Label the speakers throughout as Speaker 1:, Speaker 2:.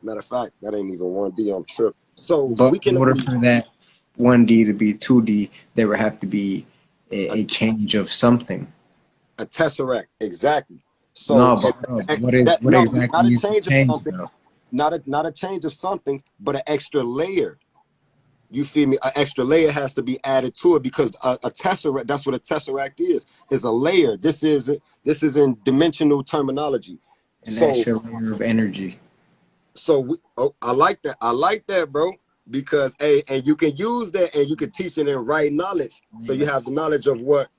Speaker 1: Matter of fact, that ain't even 1D. I'm tripping. So
Speaker 2: But
Speaker 1: we can
Speaker 2: in order
Speaker 1: only
Speaker 2: for that 1D to be 2D, there would have to be
Speaker 1: a,
Speaker 2: a change of something.
Speaker 1: a tesseract exactly. So
Speaker 2: No, but what
Speaker 1: no, not
Speaker 2: exactly
Speaker 1: a
Speaker 2: is the
Speaker 1: change of
Speaker 2: change
Speaker 1: something,
Speaker 2: though?
Speaker 1: not a change of something, but an extra layer. You feel me? An extra layer has to be added to it because a tesseract, that's what a tesseract is a layer. This is in dimensional terminology.
Speaker 2: An
Speaker 1: So
Speaker 2: extra layer of energy.
Speaker 1: I like that. I like that, bro. Because and you can use that and you can teach it in right knowledge. So you have
Speaker 2: Yes.
Speaker 1: the knowledge of what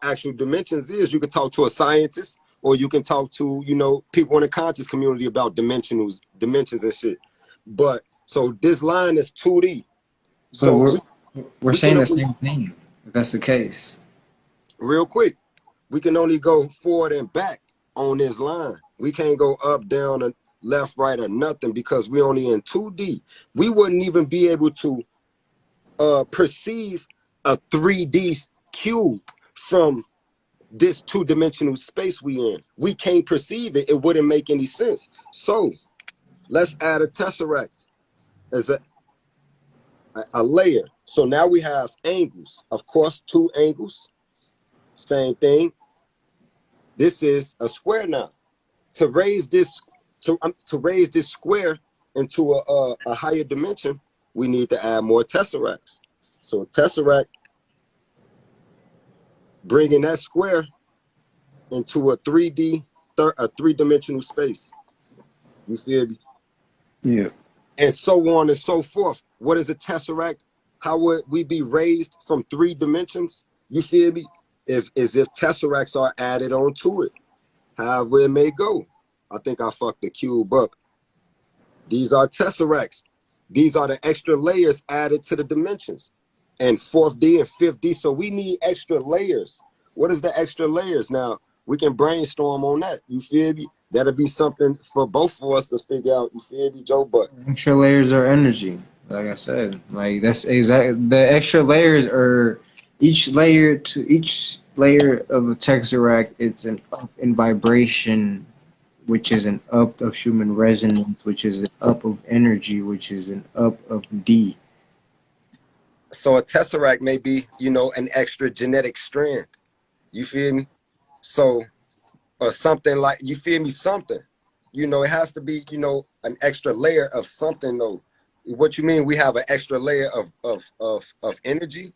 Speaker 1: actual dimensions is. You can talk to a scientist, or you can talk to people in the conscious community about dimensions and shit. But so this line is 2D.
Speaker 2: But
Speaker 1: So
Speaker 2: we're
Speaker 1: we can
Speaker 2: saying the
Speaker 1: only,
Speaker 2: same thing. If that's the case.
Speaker 1: real quick, we can only go forward and back on this line. We can't go up, down, and left, right, or nothing because we only in 2D. We wouldn't even be able to perceive a 3D cube from this two-dimensional space we in. We can't perceive it. It wouldn't make any sense. So let's add a tesseract as a layer. So now we have angles. Of course, 2 angles. Same thing. This is a square now. To raise this square into a higher dimension, we need to add more tesseracts. So tesseract, bringing that square into a 3D, a three-dimensional space. You feel me?
Speaker 2: Yeah.
Speaker 1: And so on and so forth. What is a tesseract? How would we be raised from 3 dimensions? You feel me? If tesseracts are added onto it, however it may go. I think I fucked the cube up. These are tesseracts. These are the extra layers added to the dimensions. And 4th D and 5th D. So we need extra layers. What is the extra layers? Now, we can brainstorm on that. You feel me? That'll be something for both of us to figure out. You feel me, Joe? But
Speaker 2: Extra layers are energy. Like I said, like that's exactly the extra layers are each layer of a tesseract. It's an up in vibration, which is an up of human resonance, which is an up of energy, which is an up of D.
Speaker 1: so a tesseract may be, an extra genetic strand. You feel me? So, or something like, you feel me? Something, it has to be, an extra layer of something though. What you mean? We have an extra layer of energy,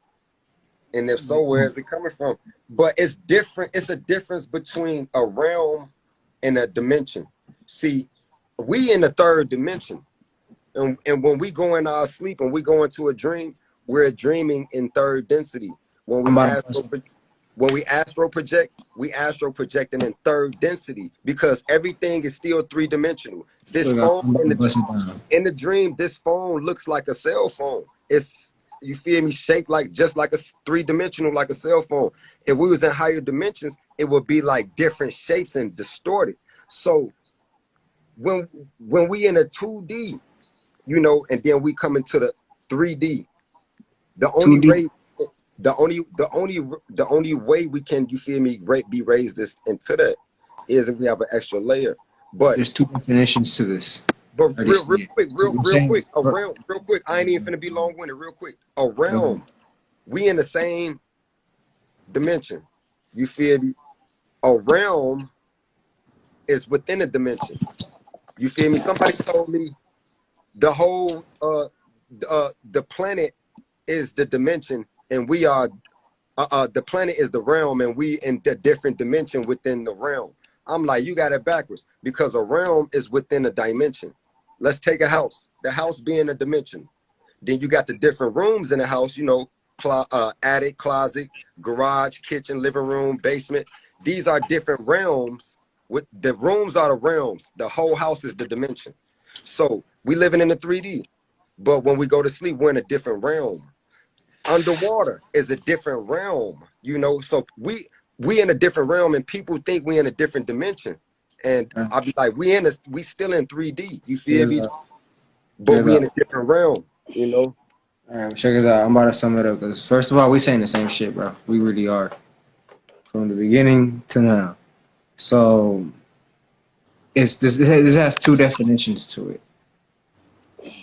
Speaker 1: and if so, where is it coming from? But it's different. It's a difference between a realm and a dimension. See, we in the 3rd dimension, and when we go in our sleep and we go into a dream, we're dreaming in 3rd density. When
Speaker 2: I'm
Speaker 1: we
Speaker 2: about to
Speaker 1: astro project, we astro projecting in 3rd density because everything is still 3-dimensional. This phone
Speaker 2: I'm about to
Speaker 1: in
Speaker 2: bust it down.
Speaker 1: the dream, this phone looks like a cell phone. It's, you feel me, shaped like just like a 3-dimensional, like a cell phone. If we was in higher dimensions, it would be like different shapes and distorted. So when we in a 2D, and then we come into the 3D, the only
Speaker 2: 2D.
Speaker 1: way the only way we can, you feel me, be raised this into that is if we have an extra layer. But
Speaker 2: There's 2 definitions to this. I
Speaker 1: real
Speaker 2: just see it.
Speaker 1: quick,
Speaker 2: So I'm
Speaker 1: real
Speaker 2: saying,
Speaker 1: quick, around, real quick. I ain't even finna be long-winded. Real quick, a realm. We in the same dimension. You feel me? A realm is within a dimension. You feel me? Somebody told me the whole the planet is the dimension, and we are the planet is the realm, and we in the different dimension within the realm. I'm like, you got it backwards, because a realm is within a dimension. Let's take a house, the house being a dimension. Then you got the different rooms in the house, attic, closet, garage, kitchen, living room, basement. These are different realms. With the rooms are the realms. The whole house is the dimension. So we living in the 3D, but when we go to sleep, we're in a different realm. Underwater is a different realm, so we in a different realm, and people think we in a different dimension. And I'll be like, we still in 3D, you feel me? But we in a different realm,
Speaker 2: All right, check this out. I'm about to sum it up because first of all, we saying the same shit, bro. We really are from the beginning to now. So this has 2 definitions to it.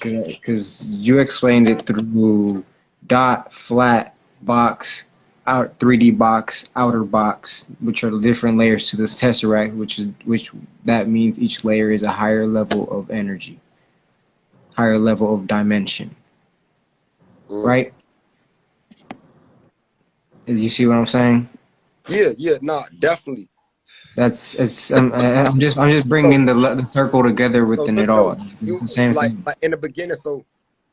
Speaker 2: Because you explained it through dot, flat, box, out 3D box, outer box, which are the different layers to this tesseract, which that means each layer is a higher level of energy, higher level of dimension,
Speaker 1: Mm.
Speaker 2: right? You see what I'm saying?
Speaker 1: Yeah, yeah, nah, definitely.
Speaker 2: That's it's. I'm just
Speaker 1: So,
Speaker 2: bringing the circle together
Speaker 1: so
Speaker 2: within
Speaker 1: look
Speaker 2: it all.
Speaker 1: though,
Speaker 2: It's
Speaker 1: you
Speaker 2: the same thing.
Speaker 1: like in the beginning, so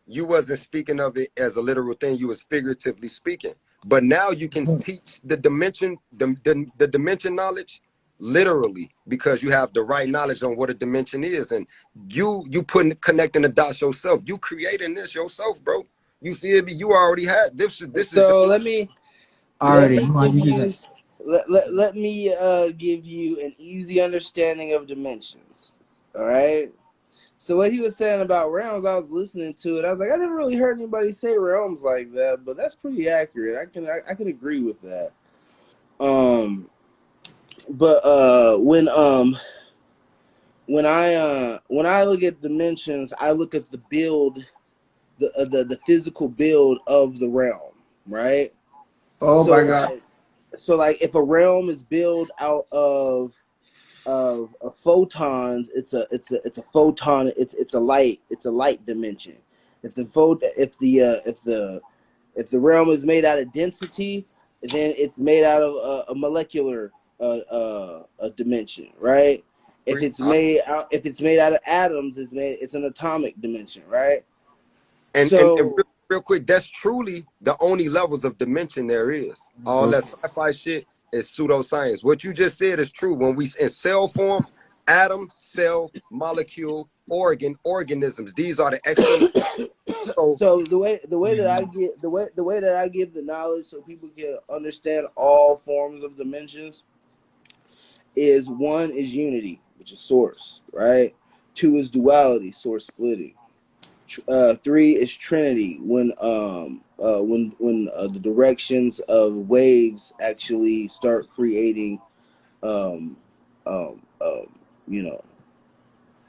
Speaker 1: you wasn't speaking of it as a literal thing, you was figuratively speaking. But now you can teach the dimension, the dimension knowledge literally because you have the right knowledge on what a dimension is. And you putting connecting the dots yourself. You creating this yourself, bro. You feel me? You already had this is
Speaker 3: So
Speaker 1: your
Speaker 3: let
Speaker 2: Already,
Speaker 3: me give you let me give you an easy understanding of dimensions. All right. So what he was saying about realms, I was listening to it. I was like, I never really heard anybody say realms like that, but that's pretty accurate. I can agree with that. Um, but when I look at dimensions, I look at the build, the physical build of the realm, right?
Speaker 2: oh my
Speaker 3: So
Speaker 2: God.
Speaker 3: like if a realm is built out of photons, it's a photon. It's a light dimension. If the if the realm is made out of density, then it's made out of a molecular a dimension, right? If it's made out of atoms, it's an atomic dimension, right?
Speaker 1: and
Speaker 3: So
Speaker 1: real quick, that's truly the only levels of dimension there is. All that sci-fi shit is pseudoscience. What you just said is true. When we in cell form, atom, cell, molecule, organ, organisms, these are the extra levels. So
Speaker 3: so the way that I get the way that I give the knowledge so people can understand all forms of dimensions is one is unity, which is source, right? Two is duality, source splitting. Three is trinity, when the directions of waves actually start creating, um, um, um, you know,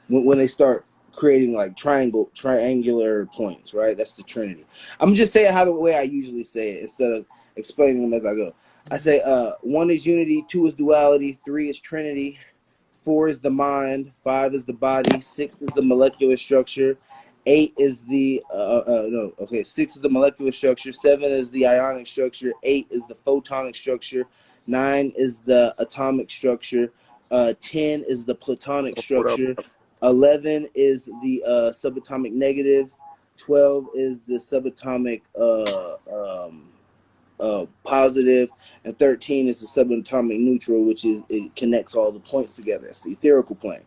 Speaker 3: when they start creating like triangular points, right? That's the trinity. I'm just saying how the way I usually say it instead of explaining them as I go. I say one is unity, two is duality, three is trinity, four is the mind, five is the body, six is the molecular structure, eight is the no, okay, six is the molecular structure, seven is the ionic structure, eight is the photonic structure, nine is the atomic structure, 10 is the platonic
Speaker 1: what up?
Speaker 3: structure, 11 is the subatomic negative, 12 is the subatomic positive, and 13 is the subatomic neutral, which is it connects all the points together. It's the etherical plane.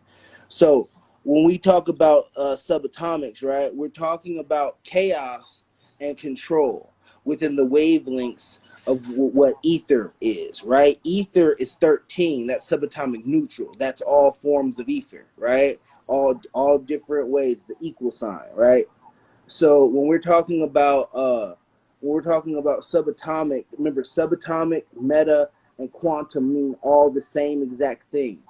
Speaker 3: So when we talk about subatomics, right, we're talking about chaos and control within the wavelengths of what ether is, right? Ether is 13. That's subatomic neutral. That's all forms of ether, right? All different ways, the equal sign, right? So when we're talking about subatomic, remember subatomic, meta, and quantum mean all the same exact thing,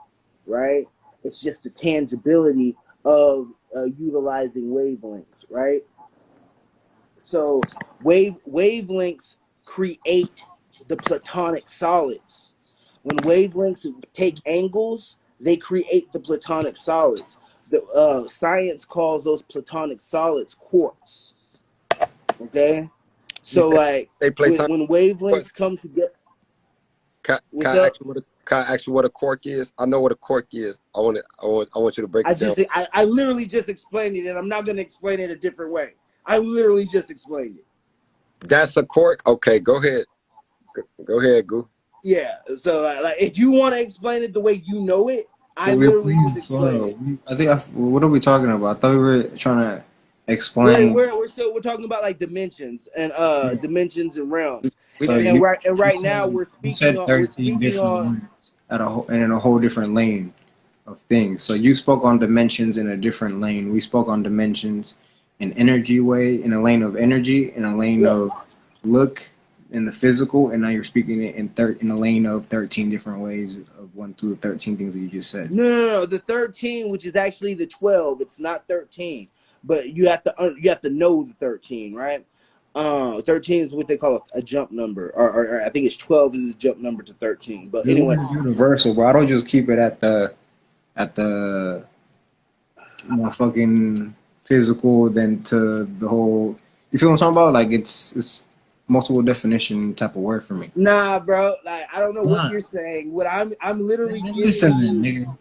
Speaker 3: right? It's just the tangibility of utilizing wavelengths, right? So wavelengths create the platonic solids. When wavelengths take angles, they create the platonic solids. The science calls those platonic solids quarks. Okay,
Speaker 1: You
Speaker 3: so
Speaker 1: said
Speaker 3: like
Speaker 1: they play time.
Speaker 3: when
Speaker 1: What
Speaker 3: wavelengths come together,
Speaker 1: can
Speaker 3: what's
Speaker 1: I ask
Speaker 3: up?
Speaker 1: you can I ask you what a quark is? I know what a quark is. I want you to break it down.
Speaker 3: I literally just explained it, and I'm not gonna explain it a different way. I literally just explained it.
Speaker 1: That's a quark. Okay, go ahead. Go ahead, Goo.
Speaker 3: Yeah. So like, if you want to explain it the way you know it, I
Speaker 2: We
Speaker 3: literally just
Speaker 2: please
Speaker 3: explained
Speaker 2: slow.
Speaker 3: it.
Speaker 2: What are we talking about? I thought we were trying to explain.
Speaker 3: We're talking about like dimensions and
Speaker 2: Yeah.
Speaker 3: dimensions and realms,
Speaker 1: We
Speaker 2: So
Speaker 1: teach
Speaker 3: and
Speaker 2: you
Speaker 3: right now
Speaker 2: said
Speaker 3: we're
Speaker 2: 13
Speaker 3: speaking
Speaker 2: different
Speaker 3: on
Speaker 2: lanes and in a whole different lane of things. So you spoke on dimensions in a different lane. We spoke on dimensions in energy way, in a lane of energy, in a lane
Speaker 3: yeah.
Speaker 2: of look in the physical, and now you're speaking it in a lane of 13 different ways of 1 through 13 things that you just said.
Speaker 3: No, the 13, which is actually the 12. It's not 13. but you have to know the 13, right? 13 is what they call a jump number, or I think it's 12 is a jump number to 13. But
Speaker 2: This
Speaker 3: anyway,
Speaker 2: one is universal, bro. I don't just keep it at the fucking physical, then to the whole. You feel what I'm talking about? Like it's multiple definition type of word for me.
Speaker 3: nah, bro. Like I don't know what
Speaker 2: Nah,
Speaker 3: you're saying. What I'm literally
Speaker 2: man,
Speaker 3: giving
Speaker 2: listen,
Speaker 3: you,
Speaker 2: nigga.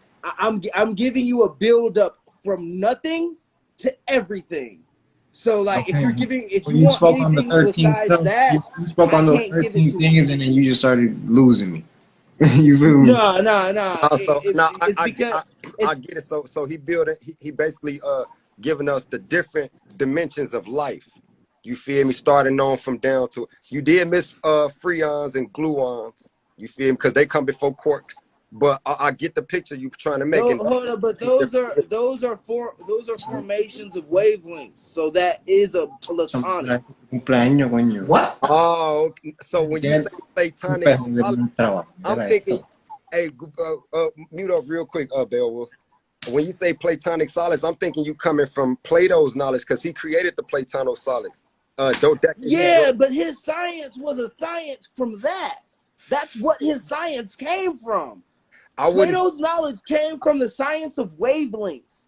Speaker 3: I'm giving you a build up from nothing to everything. So like
Speaker 2: Okay,
Speaker 3: if
Speaker 2: when
Speaker 3: you
Speaker 2: you
Speaker 3: want
Speaker 2: spoke on the
Speaker 3: anything
Speaker 2: 13
Speaker 3: besides
Speaker 2: stuff,
Speaker 3: that,
Speaker 2: you spoke
Speaker 3: I
Speaker 2: on those
Speaker 3: can't give it
Speaker 2: 13
Speaker 3: to you.
Speaker 2: things, and then you just started losing me. You feel me?
Speaker 3: No.
Speaker 1: So now
Speaker 3: It's because
Speaker 1: I
Speaker 3: it's
Speaker 1: get it. So he built it. He basically giving us the different dimensions of life. You feel me? Starting on from down to you did miss freons and gluons. You feel me? Because they come before quarks. But I get the picture you trying to make. And
Speaker 3: hold on, but those are formations of wavelengths. So that is a platonic.
Speaker 2: Cumpleaños, coño. What?
Speaker 1: oh, okay. So when you say platonic solid, I'm thinking, hey, mute up real quick, Beowulf. When you say platonic solids, I'm thinking you coming from Plato's knowledge because he created the platonic solids.
Speaker 3: Yeah, but his science was a science from that. That's what his science came from.
Speaker 1: I wouldn't
Speaker 3: Plato's knowledge came from the science of wavelengths.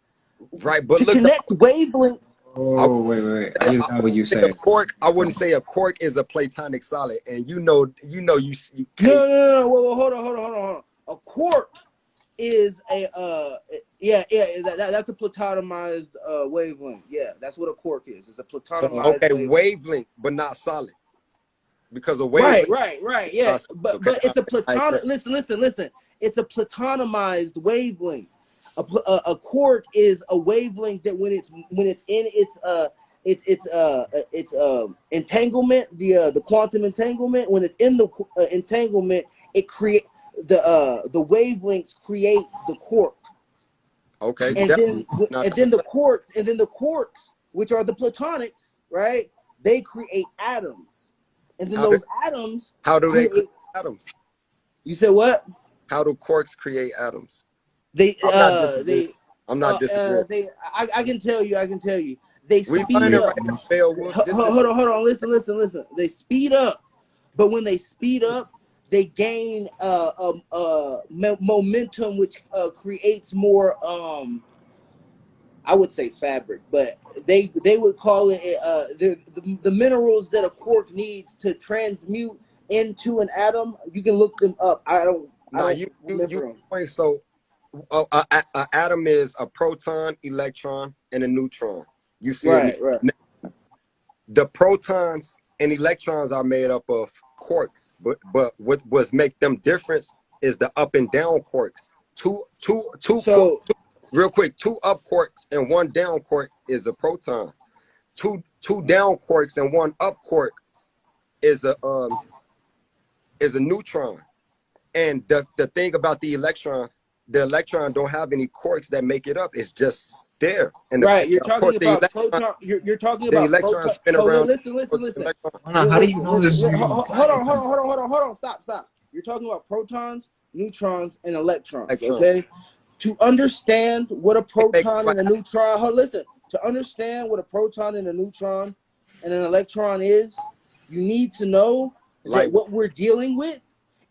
Speaker 1: right, but
Speaker 3: To
Speaker 1: look though,
Speaker 3: connect wavelengths.
Speaker 1: I,
Speaker 2: Oh, wait. I just got what you
Speaker 1: think a
Speaker 2: said.
Speaker 1: quark. I wouldn't say a quark is a platonic solid, and you can't.
Speaker 3: No. Whoa, hold on. A quark is a that's a platonized wavelength. Yeah, that's what a quark is. It's a
Speaker 2: So,
Speaker 3: platonized
Speaker 1: Okay,
Speaker 3: wavelength.
Speaker 1: wavelength, but not solid because a wavelength.
Speaker 3: Right. Yeah,
Speaker 1: Okay,
Speaker 3: but it's a
Speaker 1: I agree.
Speaker 3: platonic. Listen. It's a platonized wavelength. A quark is a wavelength that when it's in its entanglement, the quantum entanglement. When it's in the entanglement, it create the wavelengths create the quark,
Speaker 1: Okay,
Speaker 3: and
Speaker 1: definitely. Now,
Speaker 3: then the quarks, which are the platonics, right? They create atoms, and then
Speaker 1: how do
Speaker 3: those atoms
Speaker 1: how do they create
Speaker 3: create.
Speaker 1: atoms?
Speaker 3: You said what?
Speaker 1: How do quarks create atoms?
Speaker 3: They
Speaker 1: I'm not disagreeing. I'm not disagreeing.
Speaker 3: I can tell you they
Speaker 1: We
Speaker 3: speed
Speaker 1: learning
Speaker 3: up.
Speaker 1: right now, Beowulf. This is
Speaker 3: Hold on, listen. They speed up, but when they speed up, they gain momentum, which creates more I would say fabric, but they would call it the minerals that a quark needs to transmute into an atom. You can look them up. I
Speaker 1: now
Speaker 3: don't
Speaker 1: you
Speaker 3: remember them.
Speaker 1: point so a atom is a proton, electron, and a neutron. You feel me?
Speaker 3: Right.
Speaker 1: The protons and electrons are made up of quarks, but what make them different is the up and down quarks.
Speaker 3: So
Speaker 1: Real quick, two up quarks and one down quark is a proton. Two down quarks and one up quark is a neutron. And the thing about the electron don't have any quarks that make it up. It's just there. And
Speaker 3: right, you're
Speaker 1: of
Speaker 3: talking
Speaker 1: course
Speaker 3: about proton. You're talking
Speaker 1: the
Speaker 3: about
Speaker 1: electron
Speaker 3: proton.
Speaker 1: spin
Speaker 3: Oh,
Speaker 1: around.
Speaker 3: listen.
Speaker 2: how do you know this?
Speaker 3: Hold on. Stop. You're talking about protons, neutrons, and electrons.
Speaker 1: Electron.
Speaker 3: Okay. To understand what a
Speaker 1: They make
Speaker 3: proton
Speaker 1: up
Speaker 3: and a neutron, to understand what a proton and a neutron and an electron is, you need to know
Speaker 1: like
Speaker 3: that what we're dealing with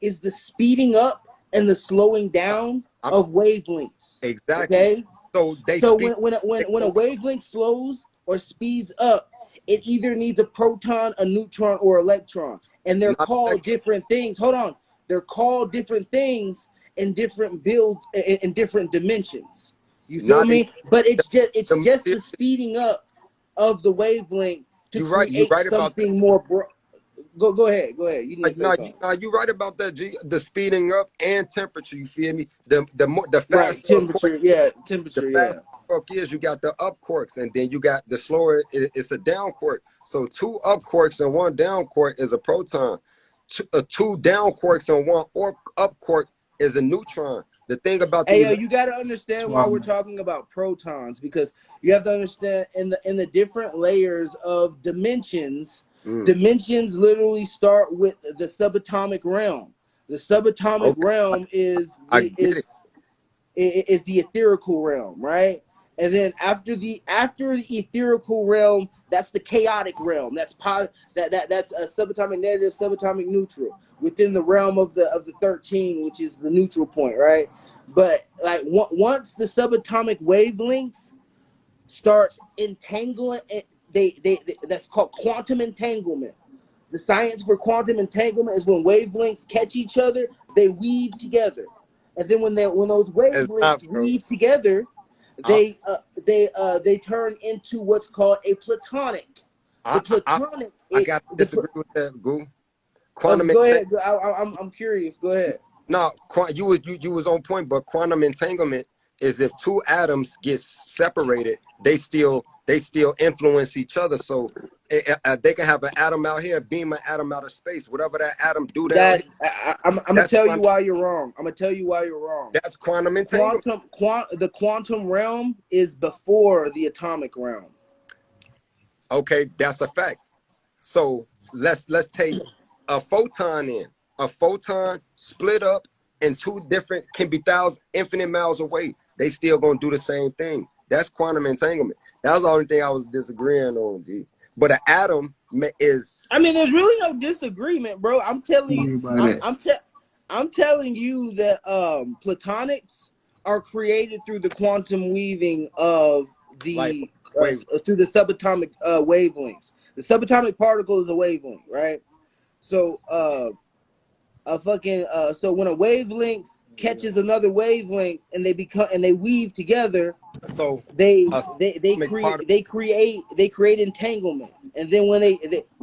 Speaker 3: is the speeding up and the slowing down
Speaker 1: I'm,
Speaker 3: of wavelengths.
Speaker 1: exactly.
Speaker 3: Okay.
Speaker 1: So they
Speaker 3: So
Speaker 1: speak.
Speaker 3: when a wavelength slows or speeds up, it either needs a proton, a neutron, or electron, and they're
Speaker 1: Not
Speaker 3: called
Speaker 1: electron,
Speaker 3: different things. Hold on, they're called different things in different in different dimensions. You feel
Speaker 1: not in
Speaker 3: me? But it's just
Speaker 1: the.
Speaker 3: the speeding up of the wavelength to
Speaker 1: You're right. You're
Speaker 3: create
Speaker 1: right about that.
Speaker 3: something more. Go ahead. You need to say
Speaker 1: No,
Speaker 3: something.
Speaker 1: you're right about that. G. The speeding up and temperature. You feel me? The
Speaker 3: Right,
Speaker 1: faster a quark,
Speaker 3: temperature. Yeah,
Speaker 1: the
Speaker 3: temperature. Yeah.
Speaker 1: faster a quark is, you got the up quarks, and then you got the slower. It's a down quark. So two up quarks and one down quark is a proton. Two down quarks and one up quark is a neutron. The thing about
Speaker 3: Hey,
Speaker 1: the
Speaker 3: you got to understand why we're talking about protons, because you have to understand in the different layers of dimensions.
Speaker 1: mm,
Speaker 3: Dimensions literally start with the subatomic realm. The subatomic
Speaker 1: okay,
Speaker 3: realm
Speaker 1: I get it.
Speaker 3: is the etherical realm, right? And then after the etherical realm, that's the chaotic realm. That's that's a subatomic negative, subatomic neutral within the realm of the 13, which is the neutral point, right? But like once the subatomic wavelengths start entangling, they that's called quantum entanglement. The science for quantum entanglement is when wavelengths catch each other, they weave together, and then when those
Speaker 1: It's not,
Speaker 3: wavelengths
Speaker 1: bro.
Speaker 3: weave together,
Speaker 1: I,
Speaker 3: they turn into what's called a platonic. The
Speaker 1: I, I, I
Speaker 3: platonic,
Speaker 1: I gotta
Speaker 3: the
Speaker 1: disagree with that, Goo. Quantum
Speaker 3: go
Speaker 1: entanglement.
Speaker 3: ahead. I'm curious. Go ahead.
Speaker 1: No, you was on point, but quantum entanglement is if two atoms get separated, they still influence each other. So they can have an atom out here, beam an atom out of space. Whatever that atom do down
Speaker 3: That
Speaker 1: here,
Speaker 3: I'm gonna
Speaker 1: that's
Speaker 3: tell you
Speaker 1: quantum.
Speaker 3: why you're wrong. I'm gonna tell you why you're wrong.
Speaker 1: That's quantum entanglement.
Speaker 3: The quantum realm is before the atomic realm.
Speaker 1: Okay, that's a fact. So let's take a photon in. A photon split up in two different can be thousand infinite miles away. They still gonna do the same thing. That's quantum entanglement. That was the only thing I was disagreeing on, G. But an atom is
Speaker 3: I mean, there's really no disagreement, bro. I'm telling you,
Speaker 2: About it.
Speaker 3: I'm telling you that platonics are created through the quantum weaving of
Speaker 1: like
Speaker 3: the
Speaker 1: wait.
Speaker 3: through the subatomic wavelengths. The subatomic particle is a wavelength, right? So a fucking so when a wavelength catches another wavelength and they weave together,
Speaker 1: So
Speaker 3: they
Speaker 1: a
Speaker 3: they
Speaker 1: atomic particle.
Speaker 3: they create entanglements, and then when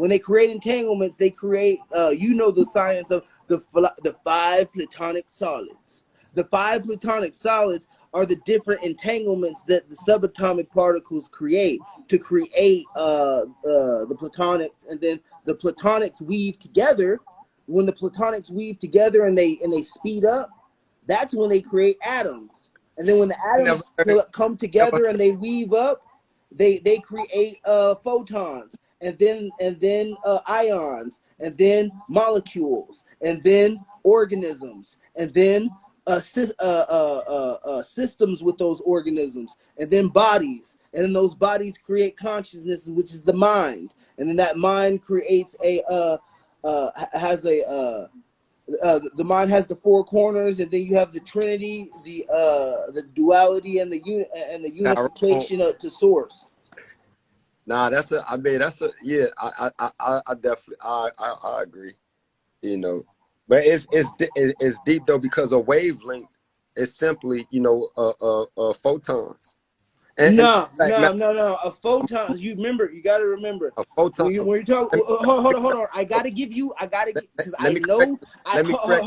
Speaker 3: they create entanglements, they create the science of the five platonic solids. The five platonic solids are the different entanglements that the subatomic particles create to create the platonics, and then the platonics weave together. When the platonics weave together and they speed up, that's when they create atoms. And then when the
Speaker 1: Never
Speaker 3: atoms
Speaker 1: heard,
Speaker 3: come
Speaker 1: never
Speaker 3: together and they weave up, they create photons, and then ions, and then molecules, and then organisms, and then systems with those organisms, and then bodies, and then those bodies create consciousness, which is the mind, and then that mind creates has the mind has the four corners, and then you have the trinity, the duality, and the
Speaker 1: Tyrone.
Speaker 3: unification to source.
Speaker 1: Nah, that's a. I mean, that's a. Yeah, I definitely, I agree. You know, but it's deep though because a wavelength is simply photons. And
Speaker 3: No,
Speaker 1: like
Speaker 3: no, no, no. A photon. You got to remember
Speaker 1: a photon.
Speaker 3: when you talk.
Speaker 1: Let me,
Speaker 3: Hold on. I got to give you. I got to get because
Speaker 1: let
Speaker 3: I
Speaker 1: me correct.
Speaker 3: know.
Speaker 1: Let me correct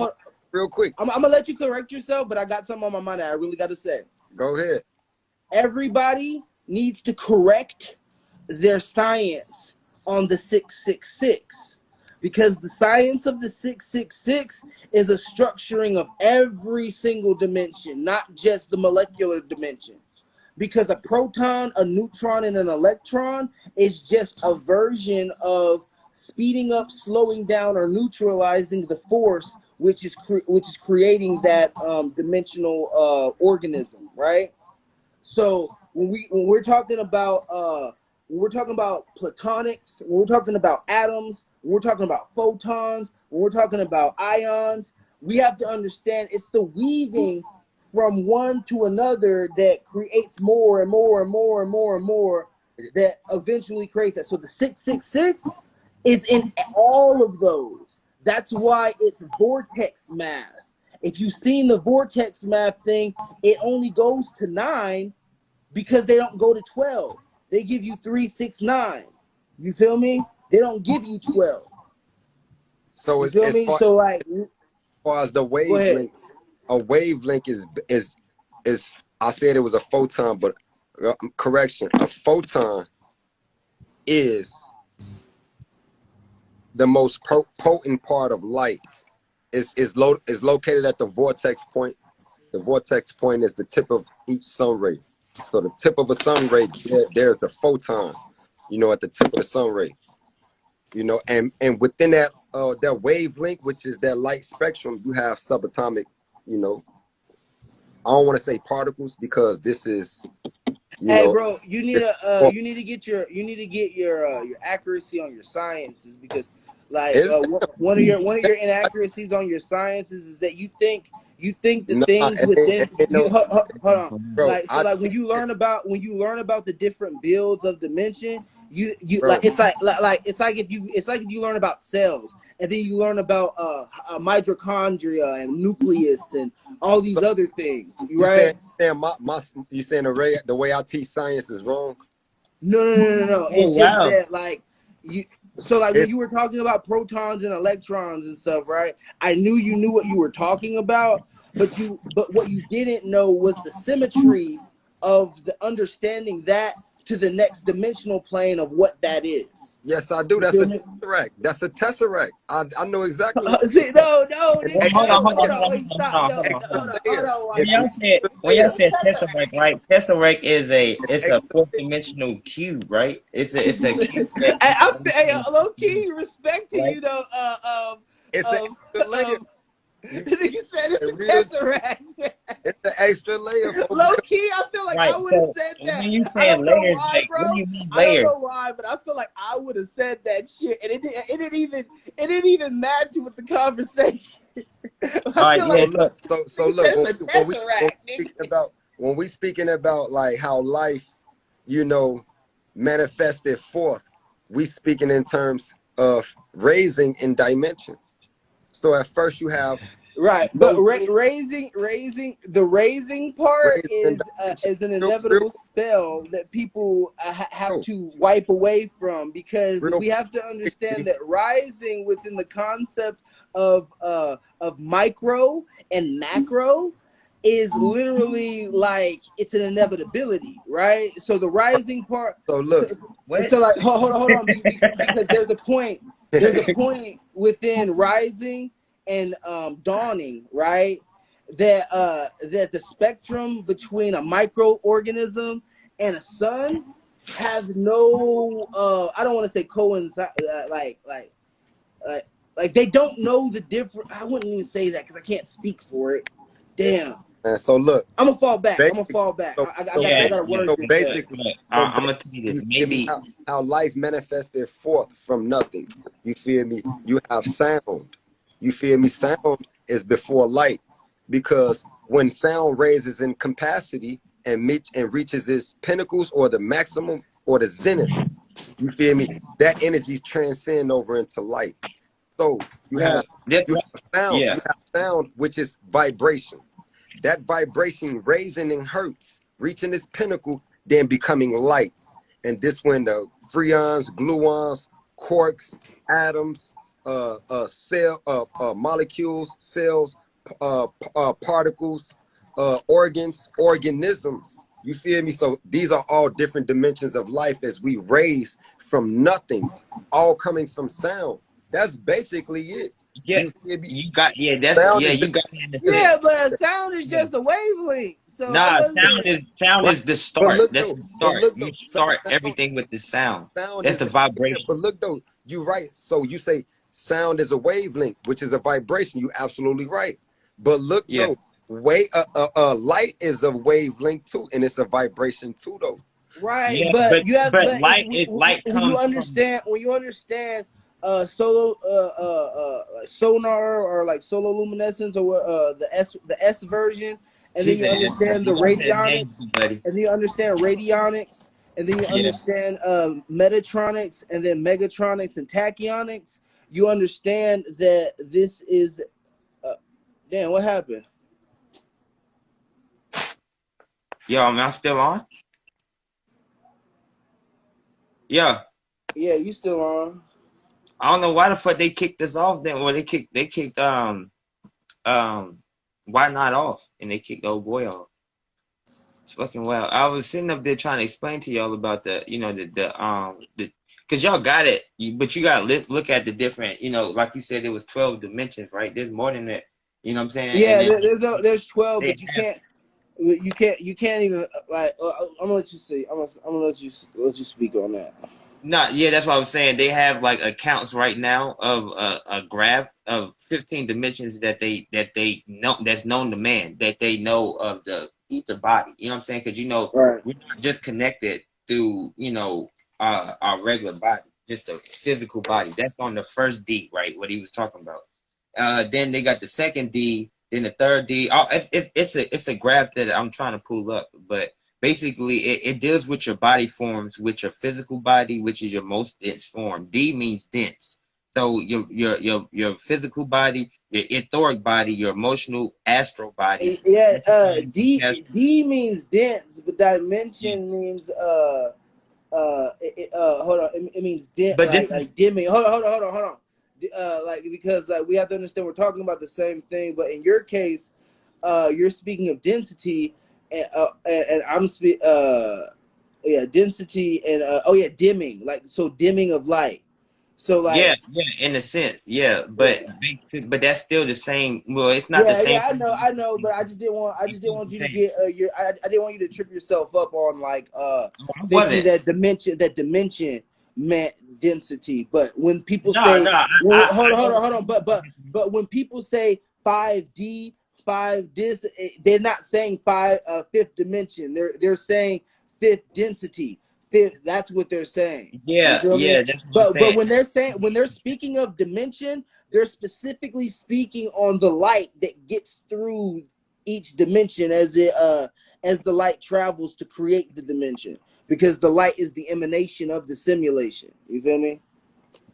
Speaker 1: real quick.
Speaker 3: I'm gonna let you correct yourself, but I got something on my mind that I really got to say.
Speaker 1: Go ahead.
Speaker 3: Everybody needs to correct their science on the 666, because the science of the 666 is a structuring of every single dimension, not just the molecular dimension. Because a proton, a neutron, and an electron is just a version of speeding up, slowing down, or neutralizing the force which is creating that dimensional organism, right? So when we're talking about platonics, when we're talking about atoms, when we're talking about photons, when we're talking about ions, we have to understand it's the weaving from one to another that creates more and more and more and more and more that eventually creates that. So the 666 is in all of those. That's why it's vortex math. If you've seen the vortex math thing, it only goes to 9 because they don't go to 12. They give you 3, 6, 9. You feel me? They don't give you 12.
Speaker 1: So
Speaker 3: You
Speaker 1: it's
Speaker 3: feel me? So like,
Speaker 1: as far as the
Speaker 3: go ahead.
Speaker 1: wavelength, a wavelength is. I said it was a photon, but correction, a photon is the most potent part of light. Is located at the vortex point. The vortex point is the tip of each sun ray. So the tip of a sun ray, there's the photon, at the tip of the sun ray. And within that wavelength, which is that light spectrum, you have subatomic, I don't want to say particles because this is you
Speaker 3: Hey,
Speaker 1: know,
Speaker 3: bro,
Speaker 1: it's well,
Speaker 3: you need to get your accuracy on your sciences, because like
Speaker 1: it's
Speaker 3: one of your inaccuracies on your sciences is that you think the
Speaker 1: no,
Speaker 3: things within
Speaker 1: it ain't
Speaker 3: you
Speaker 1: no,
Speaker 3: hold on,
Speaker 1: bro.
Speaker 3: like, so like when you learn about the different builds of dimension, you
Speaker 1: Bro,
Speaker 3: like, it's like if you learn about cells, and then you learn about mitochondria and nucleus and all
Speaker 1: so
Speaker 3: these other things,
Speaker 1: you saying
Speaker 3: right?
Speaker 1: you saying the way I teach science is wrong?
Speaker 3: No.
Speaker 4: Oh
Speaker 3: It's just
Speaker 4: wow.
Speaker 3: that, like, you. So like when
Speaker 1: It
Speaker 3: you were talking about protons and electrons and stuff, right? I knew you knew what you were talking about, but what you didn't know was the symmetry of the understanding that to the next dimensional plane of what that is.
Speaker 1: yes, I do.
Speaker 3: You
Speaker 1: That's
Speaker 3: feel
Speaker 1: a
Speaker 3: me?
Speaker 1: tesseract. That's a tesseract. I know exactly what I'm
Speaker 3: See,
Speaker 1: talking about.
Speaker 3: no,
Speaker 1: An
Speaker 3: nigga,
Speaker 4: Well,
Speaker 1: extra
Speaker 3: hold
Speaker 1: layer.
Speaker 3: on, wait, stop, no,
Speaker 1: Extra
Speaker 3: hold
Speaker 1: layer.
Speaker 3: on,
Speaker 1: It's an extra
Speaker 4: when y'all
Speaker 1: layer.
Speaker 4: said tesseract, right? Tesseract is
Speaker 1: An
Speaker 4: it's a
Speaker 1: extra
Speaker 4: fourth
Speaker 1: layer.
Speaker 4: dimensional cube, right? It's a cube that
Speaker 3: I feel, hey, low key respect to
Speaker 4: right?
Speaker 3: you though,
Speaker 1: It's an
Speaker 3: um,
Speaker 1: extra layer.
Speaker 3: um,
Speaker 1: You
Speaker 3: the nigga said it's
Speaker 1: a
Speaker 3: a
Speaker 1: real.
Speaker 3: tesseract.
Speaker 1: It's an extra layer, folks.
Speaker 3: Low
Speaker 1: Because
Speaker 3: key, I feel like
Speaker 4: Right.
Speaker 3: I would have
Speaker 4: So
Speaker 3: said that.
Speaker 4: when you
Speaker 3: I
Speaker 4: saying
Speaker 3: don't know
Speaker 4: layers,
Speaker 3: why,
Speaker 4: like what do
Speaker 3: bro.
Speaker 4: you mean
Speaker 3: I don't
Speaker 4: layers?
Speaker 3: know why, but I feel like I would have said that shit, and it didn't even match with the conversation. I
Speaker 4: All right,
Speaker 3: feel
Speaker 4: yeah.
Speaker 1: so
Speaker 3: like
Speaker 1: look, so
Speaker 3: nigga
Speaker 1: look
Speaker 3: said it's a
Speaker 1: when
Speaker 3: tesseract,
Speaker 1: we
Speaker 3: nigga.
Speaker 1: speaking about like how life, you know, manifested forth, we speaking in terms of raising in dimension. So at first you have
Speaker 3: Right, but
Speaker 1: low thing
Speaker 3: raising part
Speaker 1: raising in dimension.
Speaker 3: is an
Speaker 1: Real
Speaker 3: inevitable
Speaker 1: quick,
Speaker 3: spell that people have
Speaker 1: bro,
Speaker 3: to wipe away from, because
Speaker 1: real
Speaker 3: we have to
Speaker 1: quick,
Speaker 3: understand that rising within the concept of micro and macro is literally like it's an inevitability, right? So the rising part,
Speaker 1: so
Speaker 3: so,
Speaker 1: look,
Speaker 4: What?
Speaker 3: so like hold on, because there's a point within rising and dawning, right? That the spectrum between a microorganism and a sun have no I don't want to say coincide, like like they don't know the difference. I wouldn't even say that because I can't speak for it. Damn.
Speaker 1: and so look,
Speaker 3: I'm gonna fall back. I'm gonna
Speaker 1: basic,
Speaker 3: fall back.
Speaker 1: so
Speaker 3: I
Speaker 4: Yeah,
Speaker 3: gotta
Speaker 4: yeah.
Speaker 3: word
Speaker 1: so
Speaker 3: this better.
Speaker 1: basically,
Speaker 4: Look,
Speaker 1: so
Speaker 4: I'm
Speaker 1: basically,
Speaker 4: gonna tell you this.
Speaker 1: you feel me?
Speaker 4: Maybe
Speaker 1: How life manifested forth from nothing. You feel me? You have sound. You feel me? Sound is before light, because when sound raises in capacity and reaches its pinnacles or the maximum or the zenith, you feel me? That energy transcend over into light. So
Speaker 4: well, this yeah.
Speaker 1: you have sound, which is vibration. That vibration raising in hertz, reaching its pinnacle, then becoming light. And this when the freons, gluons, quarks, atoms, molecules, cells, particles, organs, organisms. You feel me? So these are all different dimensions of life as we raise from nothing, all coming from sound. That's basically it.
Speaker 4: Yeah,
Speaker 1: You feel me?
Speaker 4: you got that's
Speaker 1: Sound
Speaker 4: yeah,
Speaker 1: is the
Speaker 4: you got me in the
Speaker 3: Yeah,
Speaker 4: sense.
Speaker 3: but a sound is just a wavelength. So it
Speaker 4: Nah,
Speaker 3: doesn't.
Speaker 4: sound
Speaker 1: right.
Speaker 4: is the
Speaker 1: But
Speaker 4: start.
Speaker 1: look
Speaker 4: That's
Speaker 1: though,
Speaker 4: the
Speaker 1: but
Speaker 4: start.
Speaker 1: look
Speaker 4: You
Speaker 1: though,
Speaker 4: start everything with the sound.
Speaker 1: sound
Speaker 4: That's
Speaker 1: is
Speaker 4: the
Speaker 1: the
Speaker 4: vibration.
Speaker 1: but look though, you right. So you say sound is a wavelength, which is a vibration. You absolutely right. But look
Speaker 4: Yeah.
Speaker 1: though, light is a wavelength too, and it's a vibration too though.
Speaker 3: Right,
Speaker 4: Yeah,
Speaker 3: but
Speaker 4: light comes from
Speaker 3: when you understand solo like sonar or like luminescence, or the S version, and then
Speaker 4: she's
Speaker 3: you
Speaker 4: an
Speaker 3: understand the
Speaker 4: you got that name
Speaker 3: radionics,
Speaker 4: too, buddy.
Speaker 3: and then you understand radionics, and then you
Speaker 4: Yeah.
Speaker 3: understand metatronics, and then megatronics and tachyonics. You understand that this is uh, damn, what happened?
Speaker 4: Yo, am I still on? Yeah.
Speaker 3: Yeah, you still on?
Speaker 4: I don't know why the fuck they kicked us off then. Well they kicked why not off? And they kicked the old boy off. It's fucking well. I was sitting up there trying to explain to y'all about the, the, cause y'all got it, but you gotta look at the different, like you said, there was 12 dimensions, right? There's more than that. You know what I'm saying? And
Speaker 3: Yeah,
Speaker 4: then
Speaker 3: there's 12,
Speaker 4: they
Speaker 3: but
Speaker 4: have
Speaker 3: you can't even like. I'm gonna let you see. I'm gonna let you speak on that.
Speaker 4: not, yeah, that's what I was saying. They have like accounts right now of a graph of 15 dimensions that they know that's known to man that they know of ether body. You know what I'm saying? Because
Speaker 3: Right.
Speaker 4: we're not just connected through our regular body, just a physical body. That's on the first D, right? What he was talking about. Then they got the second D, then the third D. It's a graph that I'm trying to pull up, but basically it deals with your body forms, with your physical body, which is your most dense form. D means dense. So your physical body, your etheric body, your emotional astral body.
Speaker 3: Yeah,
Speaker 4: Yes,
Speaker 3: D means dense, but
Speaker 4: yeah.
Speaker 3: dimension means hold on, it means
Speaker 4: But this is
Speaker 3: dimming. Hold on. Like, because we have to understand we're talking about the same thing, but in your case, you're speaking of density, and I'm density, and dimming, like, so dimming of light. So like,
Speaker 4: yeah, in a sense, yeah.
Speaker 3: yeah.
Speaker 4: But that's still the same. Well, it's not the
Speaker 3: Yeah,
Speaker 4: same
Speaker 3: yeah,
Speaker 4: thing.
Speaker 3: I know, but I just didn't want you to get I didn't want you to trip yourself up on like
Speaker 4: I
Speaker 3: thinking
Speaker 4: wasn't.
Speaker 3: that dimension meant density. But when people
Speaker 4: No,
Speaker 3: say,
Speaker 4: no.
Speaker 3: well,
Speaker 4: I know.
Speaker 3: hold on, but when people say 5D, five this, they're not saying fifth dimension. They're saying fifth density. Fifth, that's what they're saying. You
Speaker 4: Yeah,
Speaker 3: feel me?
Speaker 4: yeah. That's what I'm
Speaker 3: But
Speaker 4: saying.
Speaker 3: when they're speaking of dimension, they're specifically speaking on the light that gets through each dimension as the light travels to create the dimension, because the light is the emanation of the simulation. You feel me?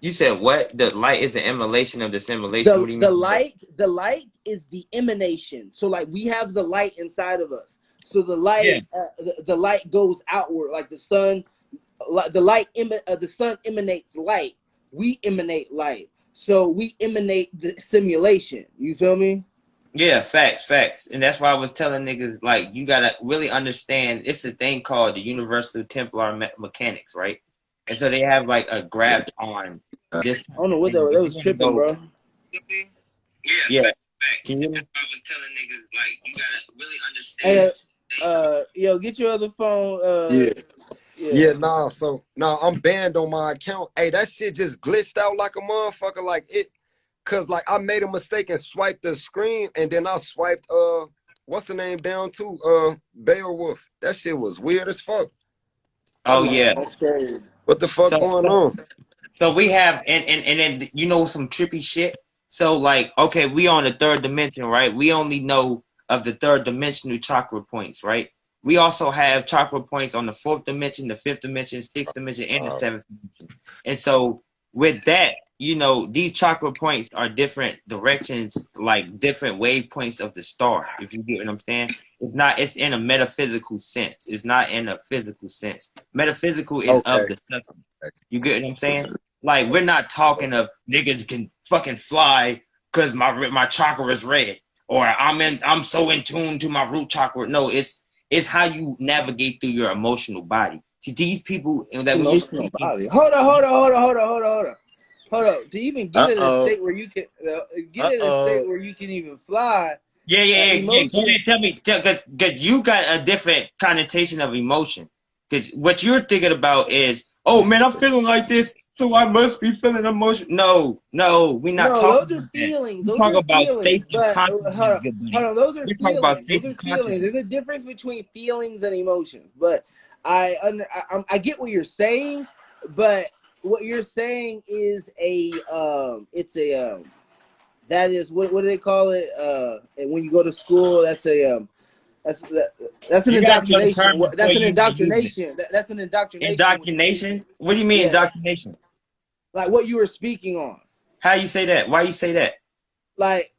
Speaker 4: You said what? The light is the emulation of the simulation. What
Speaker 3: the
Speaker 4: do you
Speaker 3: the
Speaker 4: mean by that?
Speaker 3: light is the emanation. So like, we have the light inside of us, so the
Speaker 4: Yeah,
Speaker 3: light the light goes outward, like the sun. The sun emanates light. We emanate light, so we emanate the simulation. You feel me?
Speaker 4: yeah. Facts. And that's why I was telling niggas, like, you gotta really understand. It's a thing called the Universal Templar Mechanics, right? And so they have like a graph on this
Speaker 3: I don't know what
Speaker 4: thing.
Speaker 3: that
Speaker 4: If you
Speaker 3: was
Speaker 4: want to
Speaker 3: tripping,
Speaker 4: go,
Speaker 3: bro.
Speaker 4: yeah. Can you hear me? I was telling niggas, like, you gotta really
Speaker 3: Hey,
Speaker 4: understand.
Speaker 3: yo, get your other phone.
Speaker 1: Yeah.
Speaker 3: Yeah.
Speaker 1: Yeah, nah. So nah, I'm banned on my account. Hey, that shit just glitched out like a motherfucker. Like it, cause like I made a mistake and swiped the screen, and then I swiped what's the name down to Beowulf. That shit was weird as fuck.
Speaker 4: Oh
Speaker 1: I'm like,
Speaker 4: yeah.
Speaker 3: That's crazy.
Speaker 1: what the fuck
Speaker 4: So
Speaker 1: going
Speaker 4: so
Speaker 1: on?
Speaker 4: So we have and then some trippy shit. So like, okay, we on the third dimension, right? We only know of the third dimensional chakra points, right? We also have chakra points on the fourth dimension, the fifth dimension, sixth dimension, and the seventh dimension. And so with that, these chakra points are different directions, like different wave points of the star, if you get what I'm saying. It's in a metaphysical sense. It's not in a physical sense. Metaphysical is
Speaker 1: Okay.
Speaker 4: of the substance. You get what I'm saying? Like, we're not talking of niggas can fucking fly because my chakra is red, or I'm so in tune to my root chakra. No, it's how you navigate through your emotional body. See, these people that when you're
Speaker 3: Emotional
Speaker 4: speaking,
Speaker 3: body. Hold on. To even get in a
Speaker 1: Uh-oh.
Speaker 3: state where you can
Speaker 1: Uh-oh.
Speaker 3: even fly,
Speaker 4: yeah. Go
Speaker 3: emotion.
Speaker 4: ahead, tell me, because you got a different connotation of emotion. Because what you're thinking about is, oh man, I'm feeling like this, so I must be feeling emotion. No, we're not
Speaker 3: No,
Speaker 4: talking
Speaker 3: those are
Speaker 4: about that.
Speaker 3: feelings.
Speaker 4: We
Speaker 3: Those
Speaker 4: talk
Speaker 3: are
Speaker 4: about
Speaker 3: feelings.
Speaker 4: states of
Speaker 3: But
Speaker 4: consciousness, good
Speaker 3: hold
Speaker 4: buddy.
Speaker 3: on. Those are
Speaker 4: We're talking about
Speaker 3: feelings.
Speaker 4: states of consciousness.
Speaker 3: There's a difference between feelings and emotions. But I get what you're saying. But what you're saying is that is what do they call it? And when you go to school, that's that's an
Speaker 4: You gotta know the
Speaker 3: indoctrination.
Speaker 4: term before
Speaker 3: That's an
Speaker 4: you even use it.
Speaker 3: indoctrination. That's an indoctrination.
Speaker 4: Indoctrination? What do you mean
Speaker 3: Yeah,
Speaker 4: indoctrination?
Speaker 3: like what you were speaking on.
Speaker 4: How you say that? Why you say that?
Speaker 3: Like,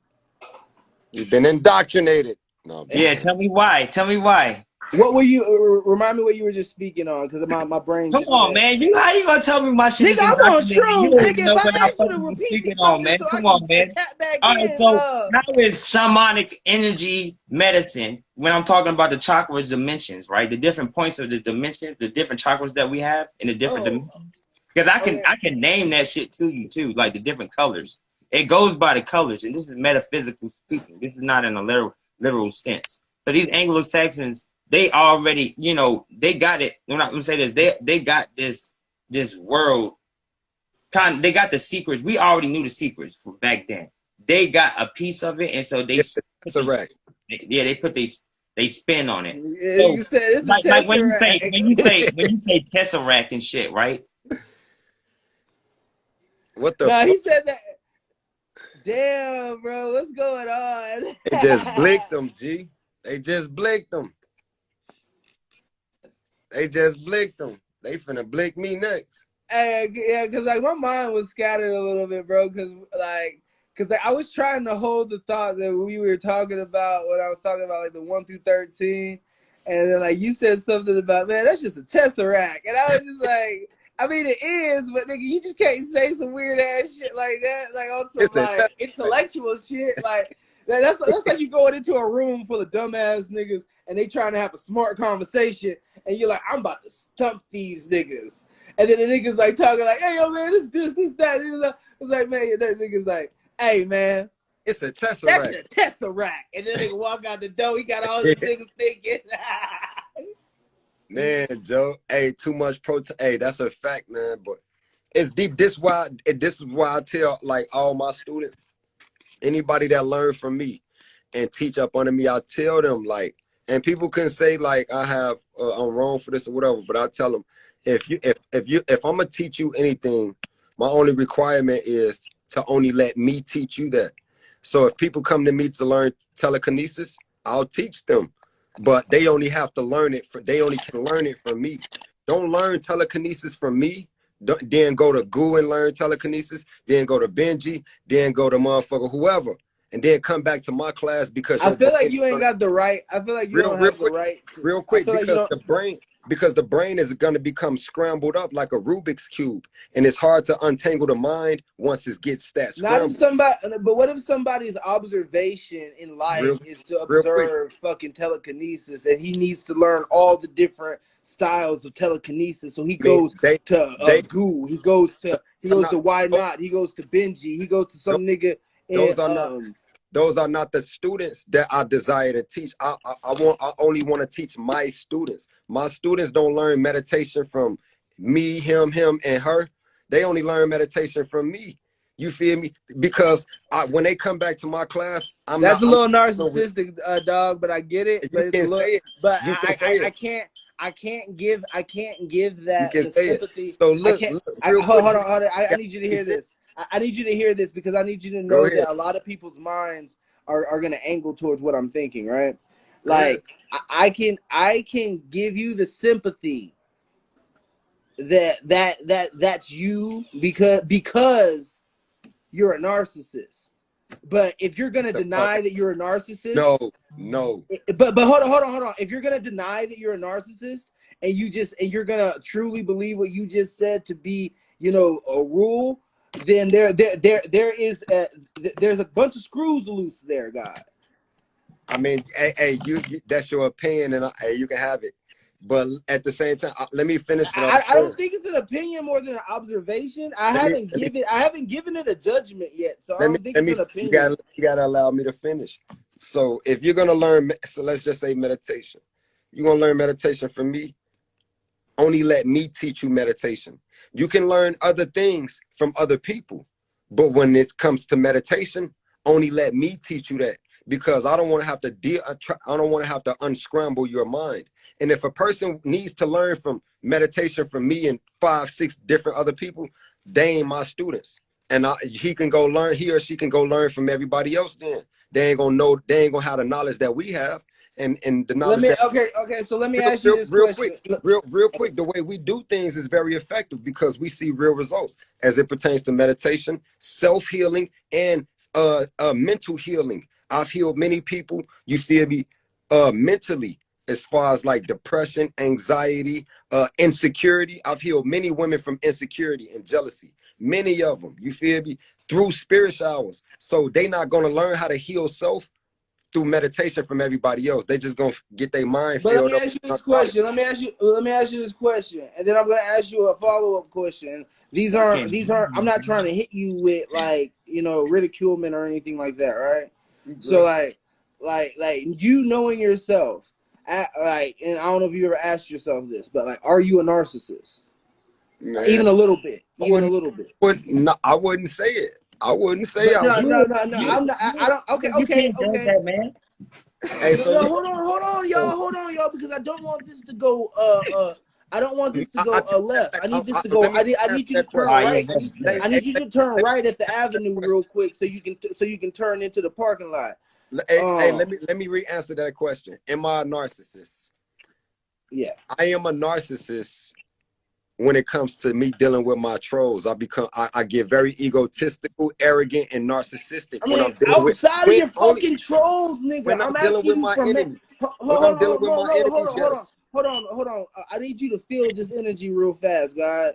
Speaker 1: You've been indoctrinated. No, I'm just
Speaker 4: Yeah,
Speaker 1: playing.
Speaker 4: tell me why. Tell me why.
Speaker 3: what were you? Remind me what you were just speaking on, because my brain
Speaker 4: Come
Speaker 3: just
Speaker 4: on,
Speaker 3: went.
Speaker 4: man. How you gonna tell me my shit
Speaker 3: Nigga,
Speaker 4: is
Speaker 3: I'm on
Speaker 4: indoctrinated? You
Speaker 3: shrooms,
Speaker 4: don't even
Speaker 3: nigga. If
Speaker 4: know
Speaker 3: I
Speaker 4: what I
Speaker 3: ask you to
Speaker 4: fucking be
Speaker 3: repeat me
Speaker 4: speaking on,
Speaker 3: something
Speaker 4: man.
Speaker 3: so I
Speaker 4: Come
Speaker 3: can
Speaker 4: on, man.
Speaker 3: tap back
Speaker 4: All right,
Speaker 3: in,
Speaker 4: so how is shamanic energy medicine when I'm talking about the chakras dimensions, right? The different points of the dimensions, the different chakras that we have in the different
Speaker 3: oh,
Speaker 4: dimensions. Because
Speaker 3: okay.
Speaker 4: I can name that shit to you too, like the different colors. It goes by the colors, and this is metaphysical speaking. This is not in a literal sense. So these Anglo-Saxons, they already, they got it. I'm not gonna say this. They got this world. They got the secrets. We already knew the secrets from back then. They got a piece of it, and so
Speaker 1: Yeah, that's a rack.
Speaker 4: they put these They spin on it.
Speaker 3: You
Speaker 4: So
Speaker 3: said it's a
Speaker 4: like
Speaker 3: tesseract.
Speaker 4: when you say tesseract and shit, right?
Speaker 1: What the
Speaker 3: No,
Speaker 1: fuck?
Speaker 3: he said that. Damn, bro, what's going on?
Speaker 1: They just blinked them, G. They just blinked them. They just blinked them. They finna blink me next.
Speaker 3: Hey, yeah, because like my mind was scattered a little bit, bro. Because like I was trying to hold the thought that we were talking about when I was talking about like the 1 through 13, and then like you said something about, man, that's just a tesseract, and I was just like, I mean it is, but nigga, you just can't say some weird ass shit like that, like on some
Speaker 1: It's a
Speaker 3: like intellectual shit, like that's like you going into a room full of dumbass niggas and they trying to have a smart conversation, and you're like, I'm about to stump these niggas. And then the niggas like talking like, hey, yo, man, this, that. It's like, man, that nigga's like, hey, man,
Speaker 1: it's a
Speaker 3: that's
Speaker 1: tesseract.
Speaker 3: your tesseract. And then nigga walk out the door. He got all these niggas thinking.
Speaker 1: Man, Joe. Hey, too much protein. Hey, that's a fact, man. But it's deep. This is why I tell like all my students, anybody that learn from me and teach up under me, I tell them like, and people can say like I have I'm wrong for this or whatever, but I tell them if I'm gonna teach you anything, my only requirement is to only let me teach you that. So if people come to me to learn telekinesis, I'll teach them, but they only have to learn it. They only can learn it from me. Don't learn telekinesis from me. Then go to Goo and learn telekinesis. Then go to Benji. Then go to motherfucker whoever, and then come back to my class because
Speaker 3: I
Speaker 1: your
Speaker 3: feel like
Speaker 1: brain
Speaker 3: you ain't got the right. I feel like you
Speaker 1: real
Speaker 3: don't
Speaker 1: real
Speaker 3: have the
Speaker 1: quick,
Speaker 3: right.
Speaker 1: real
Speaker 3: I
Speaker 1: quick
Speaker 3: feel like you don't.
Speaker 1: because the brain is going to become scrambled up like a Rubik's cube, and it's hard to untangle the mind once it gets that
Speaker 3: Not if
Speaker 1: scrambled.
Speaker 3: somebody, but what if somebody's observation in life
Speaker 1: Real
Speaker 3: is to
Speaker 1: real quick,
Speaker 3: observe fucking telekinesis, and he needs to learn all the different styles of telekinesis. So he
Speaker 1: I mean
Speaker 3: goes to
Speaker 1: they
Speaker 3: Goo, he goes to
Speaker 1: are not
Speaker 3: Why Not, he goes to Benji, he goes to
Speaker 1: those,
Speaker 3: some nigga in
Speaker 1: those are not those are not the students that I desire to teach. I only want to teach my students. My students don't learn meditation from me, him, and her. They only learn meditation from me. You feel me? Because when they come back to my class,
Speaker 3: That's a little
Speaker 1: no,
Speaker 3: narcissistic, dog. But I get it.
Speaker 1: you
Speaker 3: But it's a
Speaker 1: can
Speaker 3: little.
Speaker 1: say it.
Speaker 3: But
Speaker 1: You can say it.
Speaker 3: I can't give
Speaker 1: You
Speaker 3: that
Speaker 1: can
Speaker 3: the
Speaker 1: say it.
Speaker 3: sympathy.
Speaker 1: So
Speaker 3: I
Speaker 1: look,
Speaker 3: can't.
Speaker 1: look real quick.
Speaker 3: Hold on. I
Speaker 1: Got
Speaker 3: need you to
Speaker 1: me
Speaker 3: hear
Speaker 1: fit.
Speaker 3: this. I need you to hear this because I need you to
Speaker 1: Go
Speaker 3: know
Speaker 1: ahead.
Speaker 3: that a lot of people's minds are going to angle towards what I'm thinking. Right?
Speaker 1: Go ahead.
Speaker 3: Like I can give you the sympathy that's you because you're a narcissist. But if you're gonna
Speaker 1: The fuck.
Speaker 3: deny that you're a narcissist,
Speaker 1: No.
Speaker 3: but hold on. If you're gonna deny that you're a narcissist and you're gonna truly believe what you just said to be, a rule, then there's a bunch of screws loose there, God.
Speaker 1: I mean, hey, you that's your opinion, and hey, you can have it. But at the same time, let me finish what I'm
Speaker 3: I
Speaker 1: saying.
Speaker 3: don't think it's an opinion more than an observation. I
Speaker 1: Let me,
Speaker 3: haven't given it a judgment yet, so I
Speaker 1: let me,
Speaker 3: don't think
Speaker 1: let
Speaker 3: it's
Speaker 1: me.
Speaker 3: an
Speaker 1: You
Speaker 3: opinion.
Speaker 1: gotta allow me to finish. So if you're gonna learn, so let's just say meditation. You're gonna learn meditation from me. Only let me teach you meditation. You can learn other things from other people, but when it comes to meditation, only let me teach you that because I don't want to have to I don't want to have to unscramble your mind. And if a person needs to learn from meditation from me and 5, 6 different other people, they ain't my students. And he or she can go learn from everybody else. Then they ain't gonna know. They ain't gonna have the knowledge that we have, and the
Speaker 3: Let
Speaker 1: knowledge
Speaker 3: me
Speaker 1: that
Speaker 3: okay. So let me ask you this
Speaker 1: real quick,
Speaker 3: question.
Speaker 1: real quick. The way we do things is very effective because we see real results as it pertains to meditation, self-healing, and mental healing. I've healed many people, you feel me, mentally, as far as like depression, anxiety, insecurity. I've healed many women from insecurity and jealousy. Many of them, you feel me, through spirit showers. So they not gonna learn how to heal self through meditation from everybody else. They just gonna get their mind
Speaker 3: But let
Speaker 1: filled
Speaker 3: me
Speaker 1: up
Speaker 3: ask you
Speaker 1: with
Speaker 3: this
Speaker 1: knowledge.
Speaker 3: question. Let me ask you this question, and then I'm gonna ask you a follow-up question. I'm not trying to hit you with like ridiculement or anything like that, right? So like you knowing yourself, and I don't know if you ever asked yourself this, but like, are you a narcissist?
Speaker 1: Man,
Speaker 3: Even a little bit,
Speaker 1: I
Speaker 3: even a little bit.
Speaker 1: I wouldn't say it. I wouldn't say
Speaker 3: But
Speaker 1: I would.
Speaker 3: no. I'm not. I don't. Okay.
Speaker 4: You can't judge that, man.
Speaker 1: Hey,
Speaker 3: No,
Speaker 1: so
Speaker 3: no, hold on, y'all, because I don't want this to go. I don't want this to
Speaker 1: I
Speaker 3: go
Speaker 1: take that
Speaker 3: left.
Speaker 1: back.
Speaker 3: I need this to go.
Speaker 1: Let me
Speaker 3: I
Speaker 1: answer
Speaker 3: need you to
Speaker 1: that
Speaker 3: turn
Speaker 1: question.
Speaker 4: Oh yeah,
Speaker 3: right.
Speaker 1: Hey,
Speaker 3: I
Speaker 1: hey,
Speaker 3: need you to turn
Speaker 1: let me
Speaker 3: right at the
Speaker 1: answer that
Speaker 3: avenue
Speaker 1: question.
Speaker 3: real quick, so you can turn into the parking lot.
Speaker 1: Hey, let me re-answer that question. Am I a narcissist?
Speaker 3: Yeah.
Speaker 1: I am a narcissist when it comes to me dealing with my trolls. I get very egotistical, arrogant, and narcissistic
Speaker 3: I
Speaker 1: when
Speaker 3: mean,
Speaker 1: I'm dealing with
Speaker 3: outside of
Speaker 1: when
Speaker 3: your
Speaker 1: only
Speaker 3: fucking trolls, nigga.
Speaker 1: when I'm
Speaker 3: I'm
Speaker 1: dealing
Speaker 3: asking
Speaker 1: with
Speaker 3: you
Speaker 1: my
Speaker 3: for me.
Speaker 1: enemy. When I'm
Speaker 3: Hold
Speaker 1: dealing
Speaker 3: on,
Speaker 1: with
Speaker 3: no,
Speaker 1: my
Speaker 3: no,
Speaker 1: enemies, yes.
Speaker 3: hold on. I need you to feel this energy real fast, God.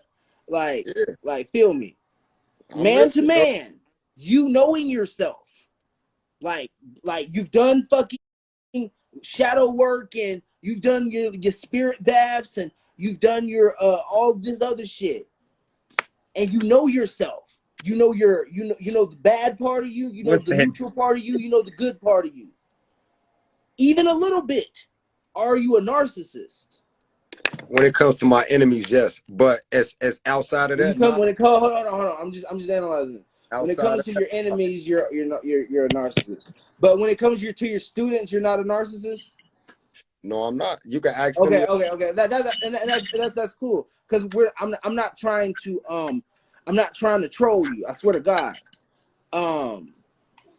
Speaker 1: Yeah,
Speaker 3: Feel me.
Speaker 1: I'm
Speaker 3: Man to
Speaker 1: listening, bro.
Speaker 3: man, you knowing yourself, like, you've done fucking shadow work, and you've done your spirit baths, and you've done your all this other shit, and you know yourself. You know you know the bad part of you. You know
Speaker 4: What's
Speaker 3: the
Speaker 4: that?
Speaker 3: neutral part of you. You know the good part of you. Even a little bit. Are you a narcissist?
Speaker 1: When it comes to my enemies, yes. But as outside of that, not
Speaker 3: When it comes, hold on. I'm just analyzing it. When it
Speaker 1: outside
Speaker 3: comes
Speaker 1: of
Speaker 3: to
Speaker 1: that.
Speaker 3: your enemies, you're a narcissist. But when it comes to your students, you're not a narcissist.
Speaker 1: No, I'm not. You can ask them.
Speaker 3: Okay. That's cool. Because I'm not trying to troll you. I swear to God.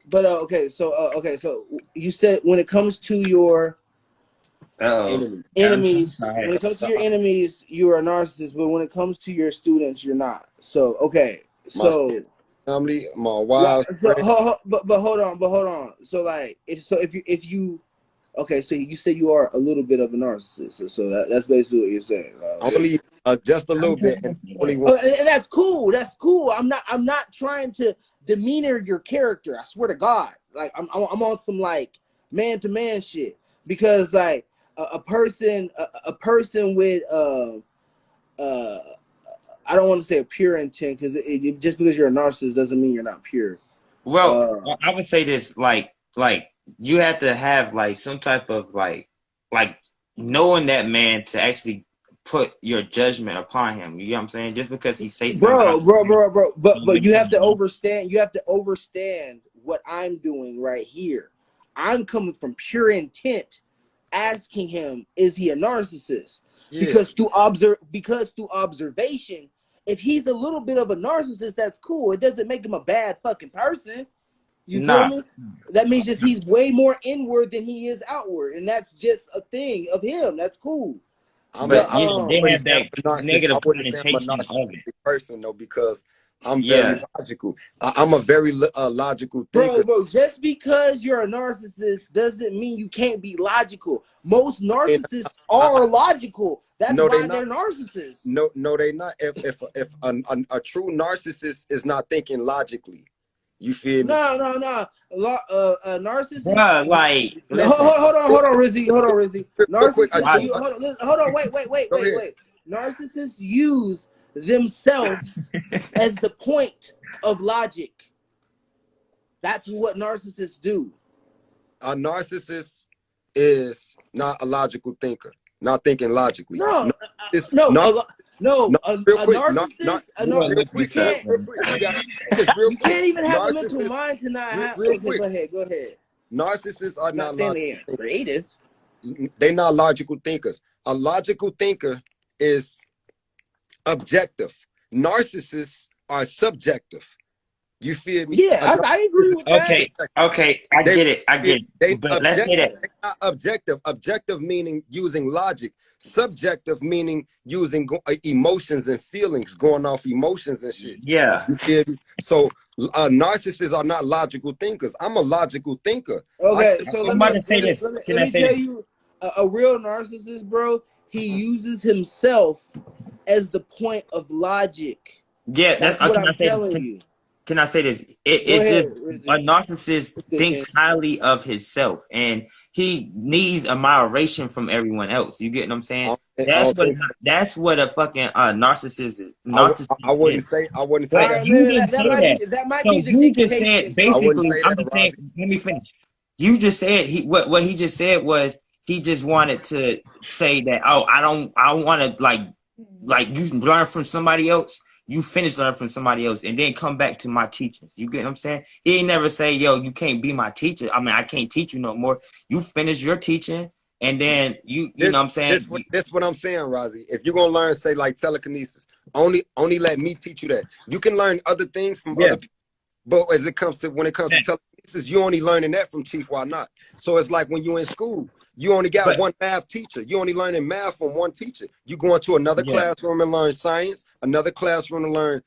Speaker 3: But so you said when it comes to your
Speaker 4: Oh,
Speaker 1: Enemies.
Speaker 4: I'm so
Speaker 3: enemies, when
Speaker 4: sorry.
Speaker 3: it comes to your enemies, you are a narcissist. But when it comes to your students, you're not. So okay,
Speaker 1: My
Speaker 3: so
Speaker 1: family, my
Speaker 3: what?
Speaker 1: wives,
Speaker 3: So
Speaker 1: friends.
Speaker 3: but hold on. So like if you okay, so you say you are a little bit of a narcissist. So that's basically what you're saying.
Speaker 1: Only just a little
Speaker 4: I'm
Speaker 1: bit, and only one.
Speaker 3: Oh, and that's cool. That's cool. I'm not trying to demeanor your character. I swear to God. Like I'm on some like man to man shit, because like a person with uh I don't want to say a pure intent, because just because you're a narcissist doesn't mean you're not pure.
Speaker 4: Well,
Speaker 3: Uh,
Speaker 4: I would say this, like you have to have like some type of like knowing that man to actually put your judgment upon him. You know what I'm saying? Just because he say something about
Speaker 3: bro. But you have to
Speaker 4: you.
Speaker 3: understand. You have to understand what I'm doing right here. I'm coming from pure intent, asking him, is he a narcissist?
Speaker 1: Yeah,
Speaker 3: Because through observation, if he's a little bit of a narcissist, that's cool. It doesn't make him a bad fucking person. You feel
Speaker 4: Nah,
Speaker 3: me? That means just he's way more inward than he is outward, and that's just a thing of him. That's cool. But
Speaker 4: but yeah,
Speaker 1: I
Speaker 4: they
Speaker 1: wouldn't
Speaker 4: have
Speaker 1: say I'm
Speaker 4: that
Speaker 1: a narcissist. I
Speaker 4: negative
Speaker 1: wouldn't say I'm a
Speaker 4: connotation of it.
Speaker 1: narcissistic person though, because I'm very
Speaker 4: Yeah.
Speaker 1: logical. I'm a very logical thinker.
Speaker 3: bro, just because you're a narcissist doesn't mean you can't be logical. Most
Speaker 1: And
Speaker 3: narcissists
Speaker 1: I,
Speaker 3: are logical. That's
Speaker 1: no, they
Speaker 3: why
Speaker 1: not.
Speaker 3: they're narcissists.
Speaker 1: No, they not. If a true narcissist is not thinking logically, you feel me?
Speaker 3: No. A narcissist.
Speaker 4: Bruh, like,
Speaker 3: No,
Speaker 4: listen,
Speaker 3: hold on, Rizzy. Hold on, Rizzy.
Speaker 1: Real quick, I
Speaker 3: Narcissists.
Speaker 1: just
Speaker 4: like,
Speaker 3: Hold on.
Speaker 1: go ahead.
Speaker 3: Wait. Narcissists use themselves as the point of logic. That's what narcissists do.
Speaker 1: A narcissist is not a logical thinker, not thinking logically.
Speaker 3: No,
Speaker 1: It's not no real
Speaker 3: a
Speaker 1: quick, not
Speaker 3: narcissist.
Speaker 4: we're gonna
Speaker 1: real
Speaker 4: look
Speaker 3: You
Speaker 1: quick,
Speaker 4: this up,
Speaker 3: can't.
Speaker 4: man.
Speaker 1: real quick. Just real
Speaker 3: You
Speaker 1: quick.
Speaker 3: can't even have a mental
Speaker 1: Narcissists,
Speaker 3: mind to not have.
Speaker 1: real
Speaker 3: Okay,
Speaker 1: quick.
Speaker 3: go ahead.
Speaker 1: Narcissists are
Speaker 3: I'm not
Speaker 1: not
Speaker 3: saying
Speaker 1: logical.
Speaker 3: they ain't creative.
Speaker 1: They're not logical thinkers. A logical thinker is objective. Narcissists are subjective. You feel me?
Speaker 3: Yeah,
Speaker 1: A
Speaker 3: I
Speaker 1: narcissist
Speaker 3: agree
Speaker 1: is
Speaker 3: with that.
Speaker 4: Okay,
Speaker 1: subjective.
Speaker 4: okay, I
Speaker 1: They
Speaker 4: get it, I get
Speaker 1: they
Speaker 4: it. But let's
Speaker 1: object.
Speaker 4: say that.
Speaker 1: They not objective. Objective meaning using logic. Subjective meaning using emotions and feelings, going off emotions and shit.
Speaker 4: Yeah.
Speaker 1: You feel me? So narcissists are not logical thinkers. I'm a logical thinker. I
Speaker 3: Okay,
Speaker 1: think
Speaker 3: so
Speaker 4: I'm
Speaker 3: let
Speaker 4: about
Speaker 3: me
Speaker 4: to say this. Can
Speaker 3: let
Speaker 4: I
Speaker 3: me
Speaker 4: say
Speaker 3: tell
Speaker 4: this?
Speaker 3: you, a real narcissist, bro. He uses himself as the point of logic.
Speaker 4: Yeah,
Speaker 3: That's what
Speaker 4: can I
Speaker 3: I'm
Speaker 4: say
Speaker 3: telling you.
Speaker 4: can I say this?
Speaker 3: Go
Speaker 4: It
Speaker 3: ahead,
Speaker 4: just a
Speaker 3: Rizzy.
Speaker 4: narcissist thinks highly of himself, and he needs admiration from everyone else. You get what I'm saying?
Speaker 1: I don't think so.
Speaker 4: That's what a fucking narcissist is.
Speaker 1: I
Speaker 4: Narcissist
Speaker 1: wouldn't
Speaker 4: is.
Speaker 1: say. I wouldn't
Speaker 3: All
Speaker 1: say
Speaker 4: But
Speaker 1: that.
Speaker 3: right,
Speaker 4: you
Speaker 3: maybe
Speaker 4: didn't say that.
Speaker 3: that might
Speaker 4: So
Speaker 3: be the
Speaker 4: you just said
Speaker 3: dictation
Speaker 1: I
Speaker 3: of
Speaker 1: wouldn't
Speaker 4: basically.
Speaker 1: say
Speaker 4: I'm
Speaker 1: that,
Speaker 4: just saying.
Speaker 1: Rozzy.
Speaker 4: Let me finish. You just said what he just said was he just wanted to say that, oh, I don't want to like you learn from somebody else. you finish learning from somebody else and then come back to my teachings. You get what I'm saying? He ain't never say, yo, you can't be my teacher. I mean, I can't teach you no more. You finish your teaching and then you know what I'm saying?
Speaker 1: This what I'm saying, Rozzy. If you're gonna learn, say like telekinesis, only let me teach you that. You can learn other things from
Speaker 4: Yeah.
Speaker 1: other people, but when it comes to telekinesis, you only learning that from Chief. Why not? So it's like when you're in school, you only got one math teacher. You only learning math from one teacher. You go into another classroom and learn science, another classroom to learn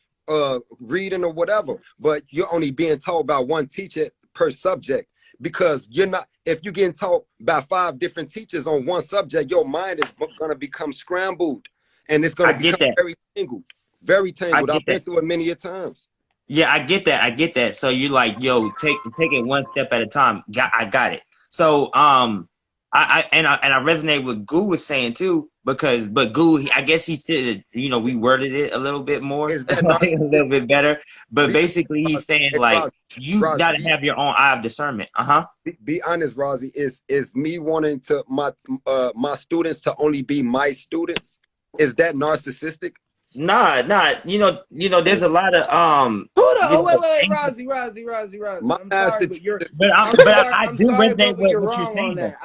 Speaker 1: reading or whatever. But you're only being taught by one teacher per subject. Because you're not, if you're getting taught by 5 different teachers on one subject, your mind is going to become scrambled and it's going to become very tangled. Very tangled. I've been through it many a times.
Speaker 4: Yeah, I get that. I get that. So you're like, yo, take it one step at a time. I got it. So I resonate with Goo was saying too, but Goo, I guess he should, you know, we worded it a little bit more,
Speaker 1: Is that
Speaker 4: like, a little bit better. But basically, he's saying like, you gotta have your own eye of discernment.
Speaker 1: Be honest, Rozzy. Is me wanting to my students to only be my students? Is that narcissistic?
Speaker 4: Nah. You know, there's a lot of
Speaker 3: Hold on, wait, Rozzy.
Speaker 1: My
Speaker 3: I'm sorry, but you're.
Speaker 4: I do
Speaker 3: resonate
Speaker 4: with
Speaker 3: you're
Speaker 4: what you're
Speaker 3: wrong
Speaker 4: saying.
Speaker 3: On that.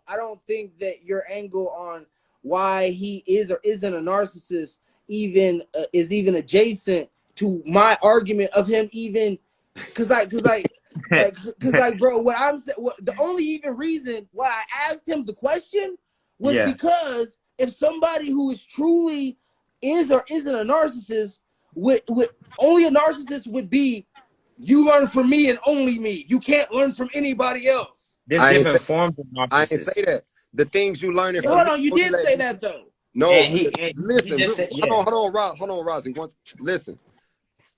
Speaker 3: I don't think that your angle on why he is or isn't a narcissist even is even adjacent to my argument of him even, cause bro, the only even reason why I asked him the question was because if somebody who is truly is or isn't a narcissist, would only a narcissist would be, you learn from me and only me. You can't learn from anybody else.
Speaker 4: There's different forms of narcissists.
Speaker 1: I didn't say that. The things you learning from.
Speaker 3: Hold on, you did say that though.
Speaker 1: No, listen.
Speaker 3: hold
Speaker 1: on, Rozzy. Listen.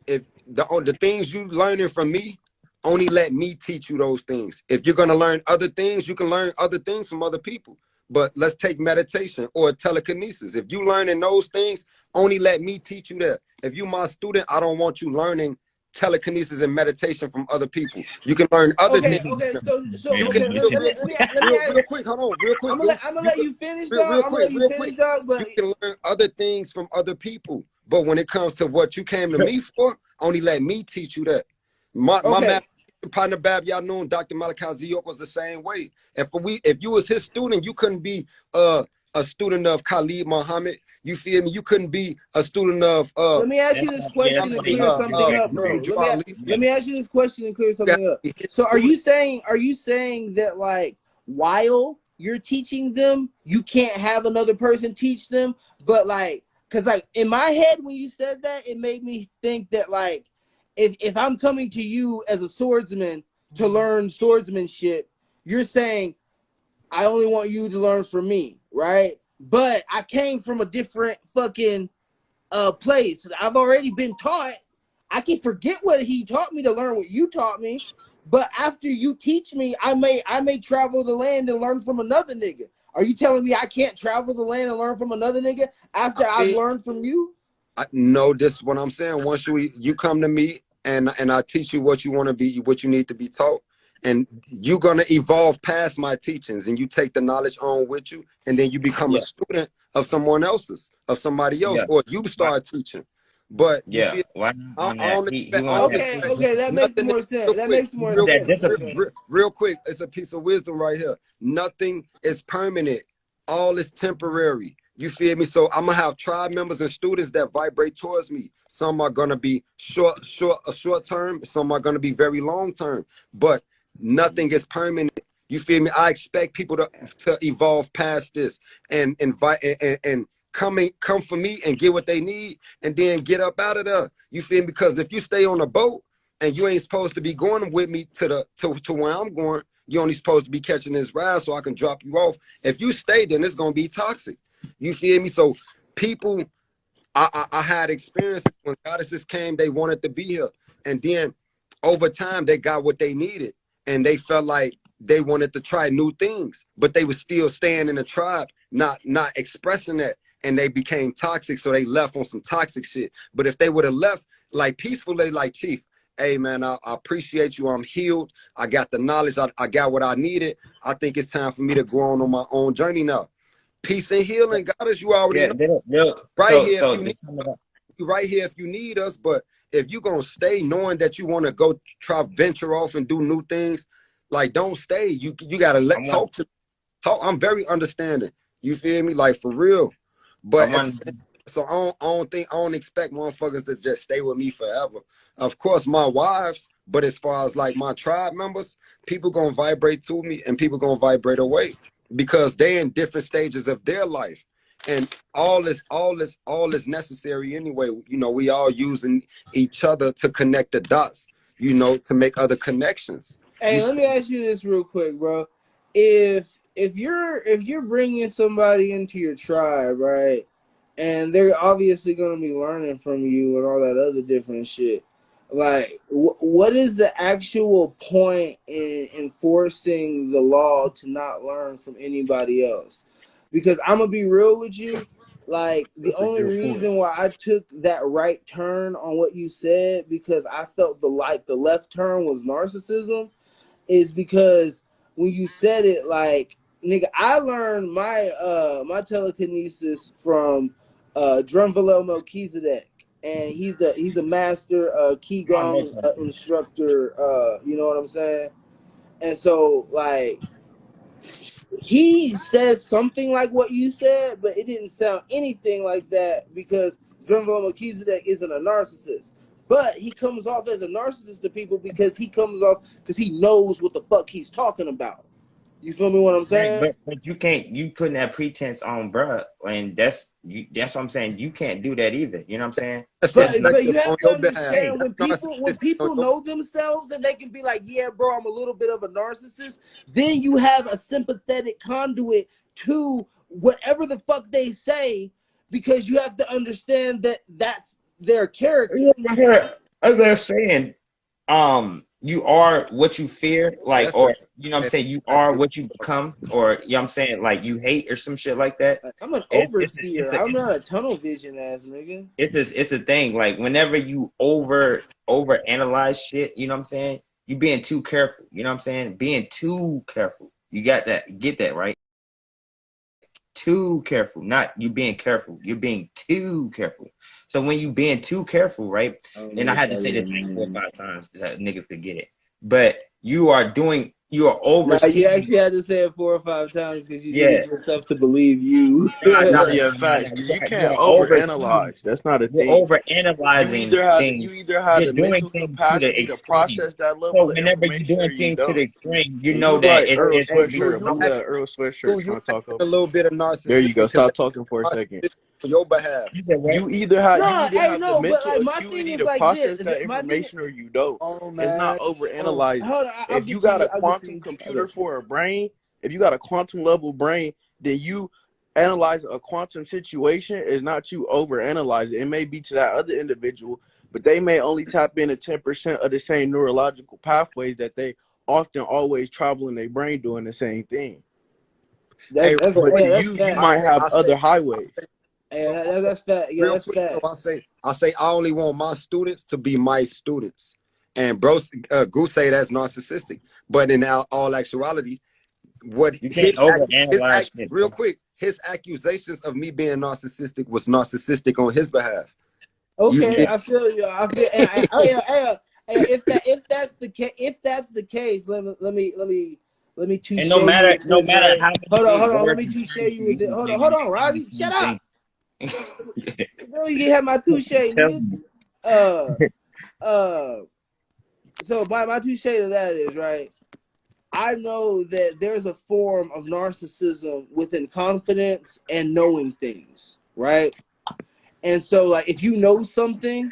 Speaker 1: If the things you learning from me, only let me teach you those things. If you're gonna learn other things, you can learn other things from other people. But let's take meditation or telekinesis. If you learning those things, only let me teach you that. If you my student, I don't want you learning telekinesis and meditation from other people. You can learn other things.
Speaker 3: Okay, so
Speaker 1: real quick, hold on, real quick.
Speaker 3: I'm gonna let you finish, dog. But
Speaker 1: you can learn other things from other people. But when it comes to what you came to me for, only let me teach you that. My math partner Bab, y'all know Dr. Malachi Z. York was the same way. And if you was his student, you couldn't be a student of Khalid Muhammad. You feel me? You couldn't be a student of
Speaker 3: let me ask you this question and clear something up, bro. Let me ask you this question and clear something up. So are you saying that like while you're teaching them, you can't have another person teach them? But like, cause like in my head when you said that, it made me think that like if I'm coming to you as a swordsman to learn swordsmanship, you're saying I only want you to learn from me, right? But I came from a different fucking place. I've already been taught. I can forget what he taught me to learn what you taught me. But after you teach me, I may travel the land and learn from another nigga. Are you telling me I can't travel the land and learn from another nigga after I've learned from you?
Speaker 1: No, this is what I'm saying. Once you come to me and I teach you what you want to be, what you need to be taught, and you're gonna evolve past my teachings, and you take the knowledge on with you, and then you become a student of somebody else, or you start teaching. But
Speaker 4: okay,
Speaker 3: that makes more sense. That makes more sense.
Speaker 1: Real quick, it's a piece of wisdom right here. Nothing is permanent. All is temporary. You feel me? So I'm gonna have tribe members and students that vibrate towards me. Some are gonna be short term. Some are gonna be very long term. But nothing is permanent. You feel me? I expect people to evolve past this and invite and come for me and get what they need, and then get up out of there. You feel me? Because if you stay on a boat and you ain't supposed to be going with me to where I'm going, you're only supposed to be catching this ride so I can drop you off. If you stay, then it's gonna be toxic. You feel me? So people, I had experiences when goddesses came, they wanted to be here, and then over time they got what they needed, and they felt like they wanted to try new things, but they were still staying in the tribe, not expressing that, and they became toxic. So they left on some toxic shit. But if they would have left like peacefully, like, Chief, hey man, I appreciate you. I'm healed. I got the knowledge. I got what I needed. I think it's time for me to go on my own journey now. Peace and healing, goddess, you already know.
Speaker 4: Right here.
Speaker 1: be right here if you need us, but if you're gonna stay knowing that you want to go try venture off and do new things, like don't stay. You gotta talk. I'm very understanding. You feel me? Like for real.
Speaker 4: I
Speaker 1: But at the
Speaker 4: want.
Speaker 1: same, so I don't expect motherfuckers to just stay with me forever. Of course, my wives, but as far as like my tribe members, people gonna vibrate to me and people gonna vibrate away because they in different stages of their life. And all is necessary anyway. You know, we all using each other to connect the dots, you know, to make other connections.
Speaker 3: Hey,
Speaker 1: You
Speaker 3: let me ask you this real quick, bro. If you're bringing somebody into your tribe, right, and they're obviously gonna be learning from you and all that other different shit, like, what is the actual point in enforcing the law to not learn from anybody else? Because I'm gonna be real with you, like the
Speaker 5: That's a
Speaker 3: only
Speaker 5: good point.
Speaker 3: reason why I took that right turn on what you said because I felt the left turn was narcissism is because when you said it, like, nigga, I learned my telekinesis from Drumvalo Melchizedek, and he's a master
Speaker 4: I know
Speaker 3: qigong
Speaker 4: something.
Speaker 3: instructor. You know what I'm saying? And so like he said something like what you said, but it didn't sound anything like that because Drumvalo Melchizedek isn't a narcissist. But he comes off as a narcissist to people because he knows what the fuck he's talking about. You feel me what I'm
Speaker 4: Right,
Speaker 3: saying?
Speaker 4: but you putting that pretense on bruh, and that's what I'm saying. You can't do that either. You know what I'm saying?
Speaker 1: that's
Speaker 3: But
Speaker 4: That's like,
Speaker 3: you
Speaker 1: subjective
Speaker 3: have
Speaker 1: on
Speaker 3: to
Speaker 1: your behalf.
Speaker 4: hey,
Speaker 3: understand
Speaker 1: That's
Speaker 3: when
Speaker 1: narcissistic on
Speaker 3: people
Speaker 1: your
Speaker 3: know themselves and they can be like, yeah, bro, I'm a little bit of a narcissist. Then you have a sympathetic conduit to whatever the fuck they say because you have to understand that that's their character.
Speaker 4: as I was saying, you are what you fear, like,
Speaker 1: that's the
Speaker 4: or you know what I'm saying, you are
Speaker 1: exactly.
Speaker 4: what you become, or you know what I'm saying, like you hate or some shit like that.
Speaker 3: Like, I'm an
Speaker 4: It's
Speaker 3: overseer.
Speaker 4: a
Speaker 3: I'm not a tunnel vision ass nigga.
Speaker 4: it's a thing. Like whenever you over analyze shit, you know what I'm saying, you being too careful. You know what I'm saying, being too careful. You got that? Get that right? Too careful, not you being careful. You're being too careful. So when you being too careful, right?
Speaker 3: I don't know
Speaker 4: And I
Speaker 3: what
Speaker 4: had to
Speaker 3: that
Speaker 4: say this
Speaker 3: even
Speaker 4: like 4 or
Speaker 3: means.
Speaker 4: 5 times so that niggas could get it. But you are
Speaker 3: Now you
Speaker 4: overseeing.
Speaker 3: actually had to say it 4 or 5 times because you
Speaker 4: Yeah.
Speaker 3: needed yourself to believe you.
Speaker 5: Nah,
Speaker 4: Nah.
Speaker 5: yeah, facts. Because you
Speaker 4: You
Speaker 5: can't
Speaker 4: are overseeing.
Speaker 5: overanalyze. That's not a
Speaker 4: You're
Speaker 5: thing.
Speaker 4: over analyzing things.
Speaker 5: You either have
Speaker 4: You're
Speaker 5: the
Speaker 4: doing
Speaker 5: mental
Speaker 4: things to the
Speaker 5: capacity to
Speaker 4: extreme.
Speaker 5: process that
Speaker 4: So
Speaker 5: level of
Speaker 4: whenever you're
Speaker 5: information, or
Speaker 4: doing
Speaker 5: you
Speaker 4: things to the
Speaker 5: don't.
Speaker 4: extreme, you
Speaker 5: And
Speaker 4: know
Speaker 5: you
Speaker 4: that
Speaker 5: like Earl
Speaker 4: it's
Speaker 1: Hey,
Speaker 5: Sweatshirt.
Speaker 1: you
Speaker 5: Move
Speaker 1: act,
Speaker 5: that Earl Sweatshirt
Speaker 1: you
Speaker 5: trying to talk
Speaker 1: a
Speaker 5: over you.
Speaker 1: little bit of
Speaker 5: There you
Speaker 1: narcissistic
Speaker 5: go.
Speaker 1: because
Speaker 5: Stop talking for a second.
Speaker 1: narcissistic on your behalf.
Speaker 4: you said what?
Speaker 3: No,
Speaker 5: You either
Speaker 3: hey,
Speaker 5: have the
Speaker 3: no, but
Speaker 5: mental
Speaker 3: like my thing
Speaker 5: acuity
Speaker 3: is
Speaker 5: to
Speaker 3: like this.
Speaker 5: process that
Speaker 3: My thing,
Speaker 5: information, or you don't.
Speaker 1: Oh
Speaker 5: It's not
Speaker 1: man. Oh,
Speaker 5: overanalyzing.
Speaker 3: hold on, I'll
Speaker 5: If you
Speaker 3: get to
Speaker 5: got
Speaker 3: you.
Speaker 5: a
Speaker 3: I'll get to
Speaker 5: quantum
Speaker 3: you. I
Speaker 5: computer
Speaker 3: got you.
Speaker 5: for a brain, if you got a quantum level brain, then you analyze a quantum situation is not you overanalyze it. It may be to that other individual, but they may only tap into 10% of the same neurological pathways that they often always travel in their brain doing the same thing.
Speaker 3: That's
Speaker 1: hey,
Speaker 3: that's
Speaker 1: real
Speaker 5: But
Speaker 1: quick.
Speaker 5: to
Speaker 3: yeah, that's
Speaker 5: you, you
Speaker 3: fat.
Speaker 5: might have
Speaker 1: I say,
Speaker 5: other highways.
Speaker 3: Hey,
Speaker 1: so,
Speaker 3: that's fat. Yeah,
Speaker 1: real
Speaker 3: that's
Speaker 1: quick. So
Speaker 3: fat.
Speaker 1: I say, I only want my students to be my students. And bro, Goose say that's narcissistic. But in all actuality, what
Speaker 4: You can't overanalyze shit,
Speaker 1: real
Speaker 4: bro.
Speaker 1: quick, his accusations of me being narcissistic was narcissistic on his behalf. You
Speaker 3: Okay,
Speaker 1: feel?
Speaker 3: I feel you. I feel. Oh yeah, if that's the case, let me
Speaker 4: And
Speaker 3: touche you with
Speaker 4: no
Speaker 3: this,
Speaker 4: matter
Speaker 3: right?
Speaker 4: how many
Speaker 3: Hold on. Let
Speaker 4: words
Speaker 3: me
Speaker 4: you
Speaker 3: touche
Speaker 4: say,
Speaker 3: you with
Speaker 4: you
Speaker 3: this.
Speaker 4: can
Speaker 3: Hold on,
Speaker 4: say the
Speaker 3: Razi, shut
Speaker 4: same
Speaker 3: up.
Speaker 4: thing.
Speaker 3: Bro, you can have my touche,
Speaker 4: Tell
Speaker 3: nigga.
Speaker 4: me.
Speaker 3: Uh, uh. So my touche to that is right. I know that there's a form of narcissism within confidence and knowing things, right? And so, like, if you know something,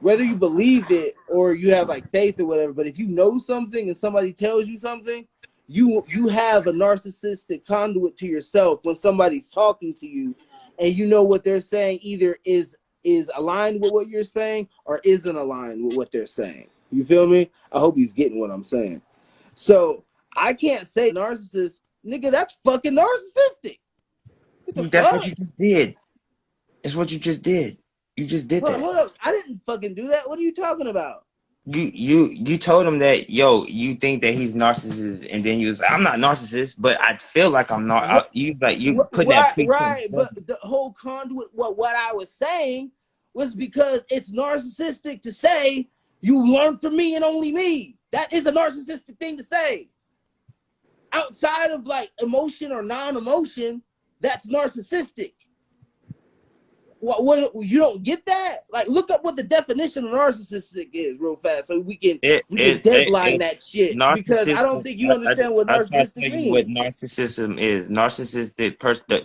Speaker 3: whether you believe it or you have like faith or whatever, but if you know something and somebody tells you something, you have a narcissistic conduit to yourself when somebody's talking to you, and you know what they're saying either is aligned with what you're saying or isn't aligned with what they're saying. You feel me? I hope he's getting what I'm saying. So I can't say narcissist, nigga. That's fucking narcissistic. What the
Speaker 4: That's what
Speaker 3: fuck?
Speaker 4: you just did. It's what you just did. You just did that.
Speaker 3: Hold up. I didn't fucking do that. What are you talking about?
Speaker 4: You told him that, yo, you think that he's narcissist, and then you was like, I'm not narcissist, but I feel like I'm not. You like you putting that pretense.
Speaker 3: Right. But the whole conduit, what I was saying was because it's narcissistic to say you learn from me and only me. That is a narcissistic thing to say. Outside of like emotion or non-emotion, that's narcissistic. What you don't get that? Like, look up what the definition of narcissistic is real fast, so we can deadline that shit. Because I don't think you understand what
Speaker 4: I'll try to
Speaker 3: narcissistic
Speaker 4: tell you what
Speaker 3: means.
Speaker 4: narcissism is. Narcissistic person.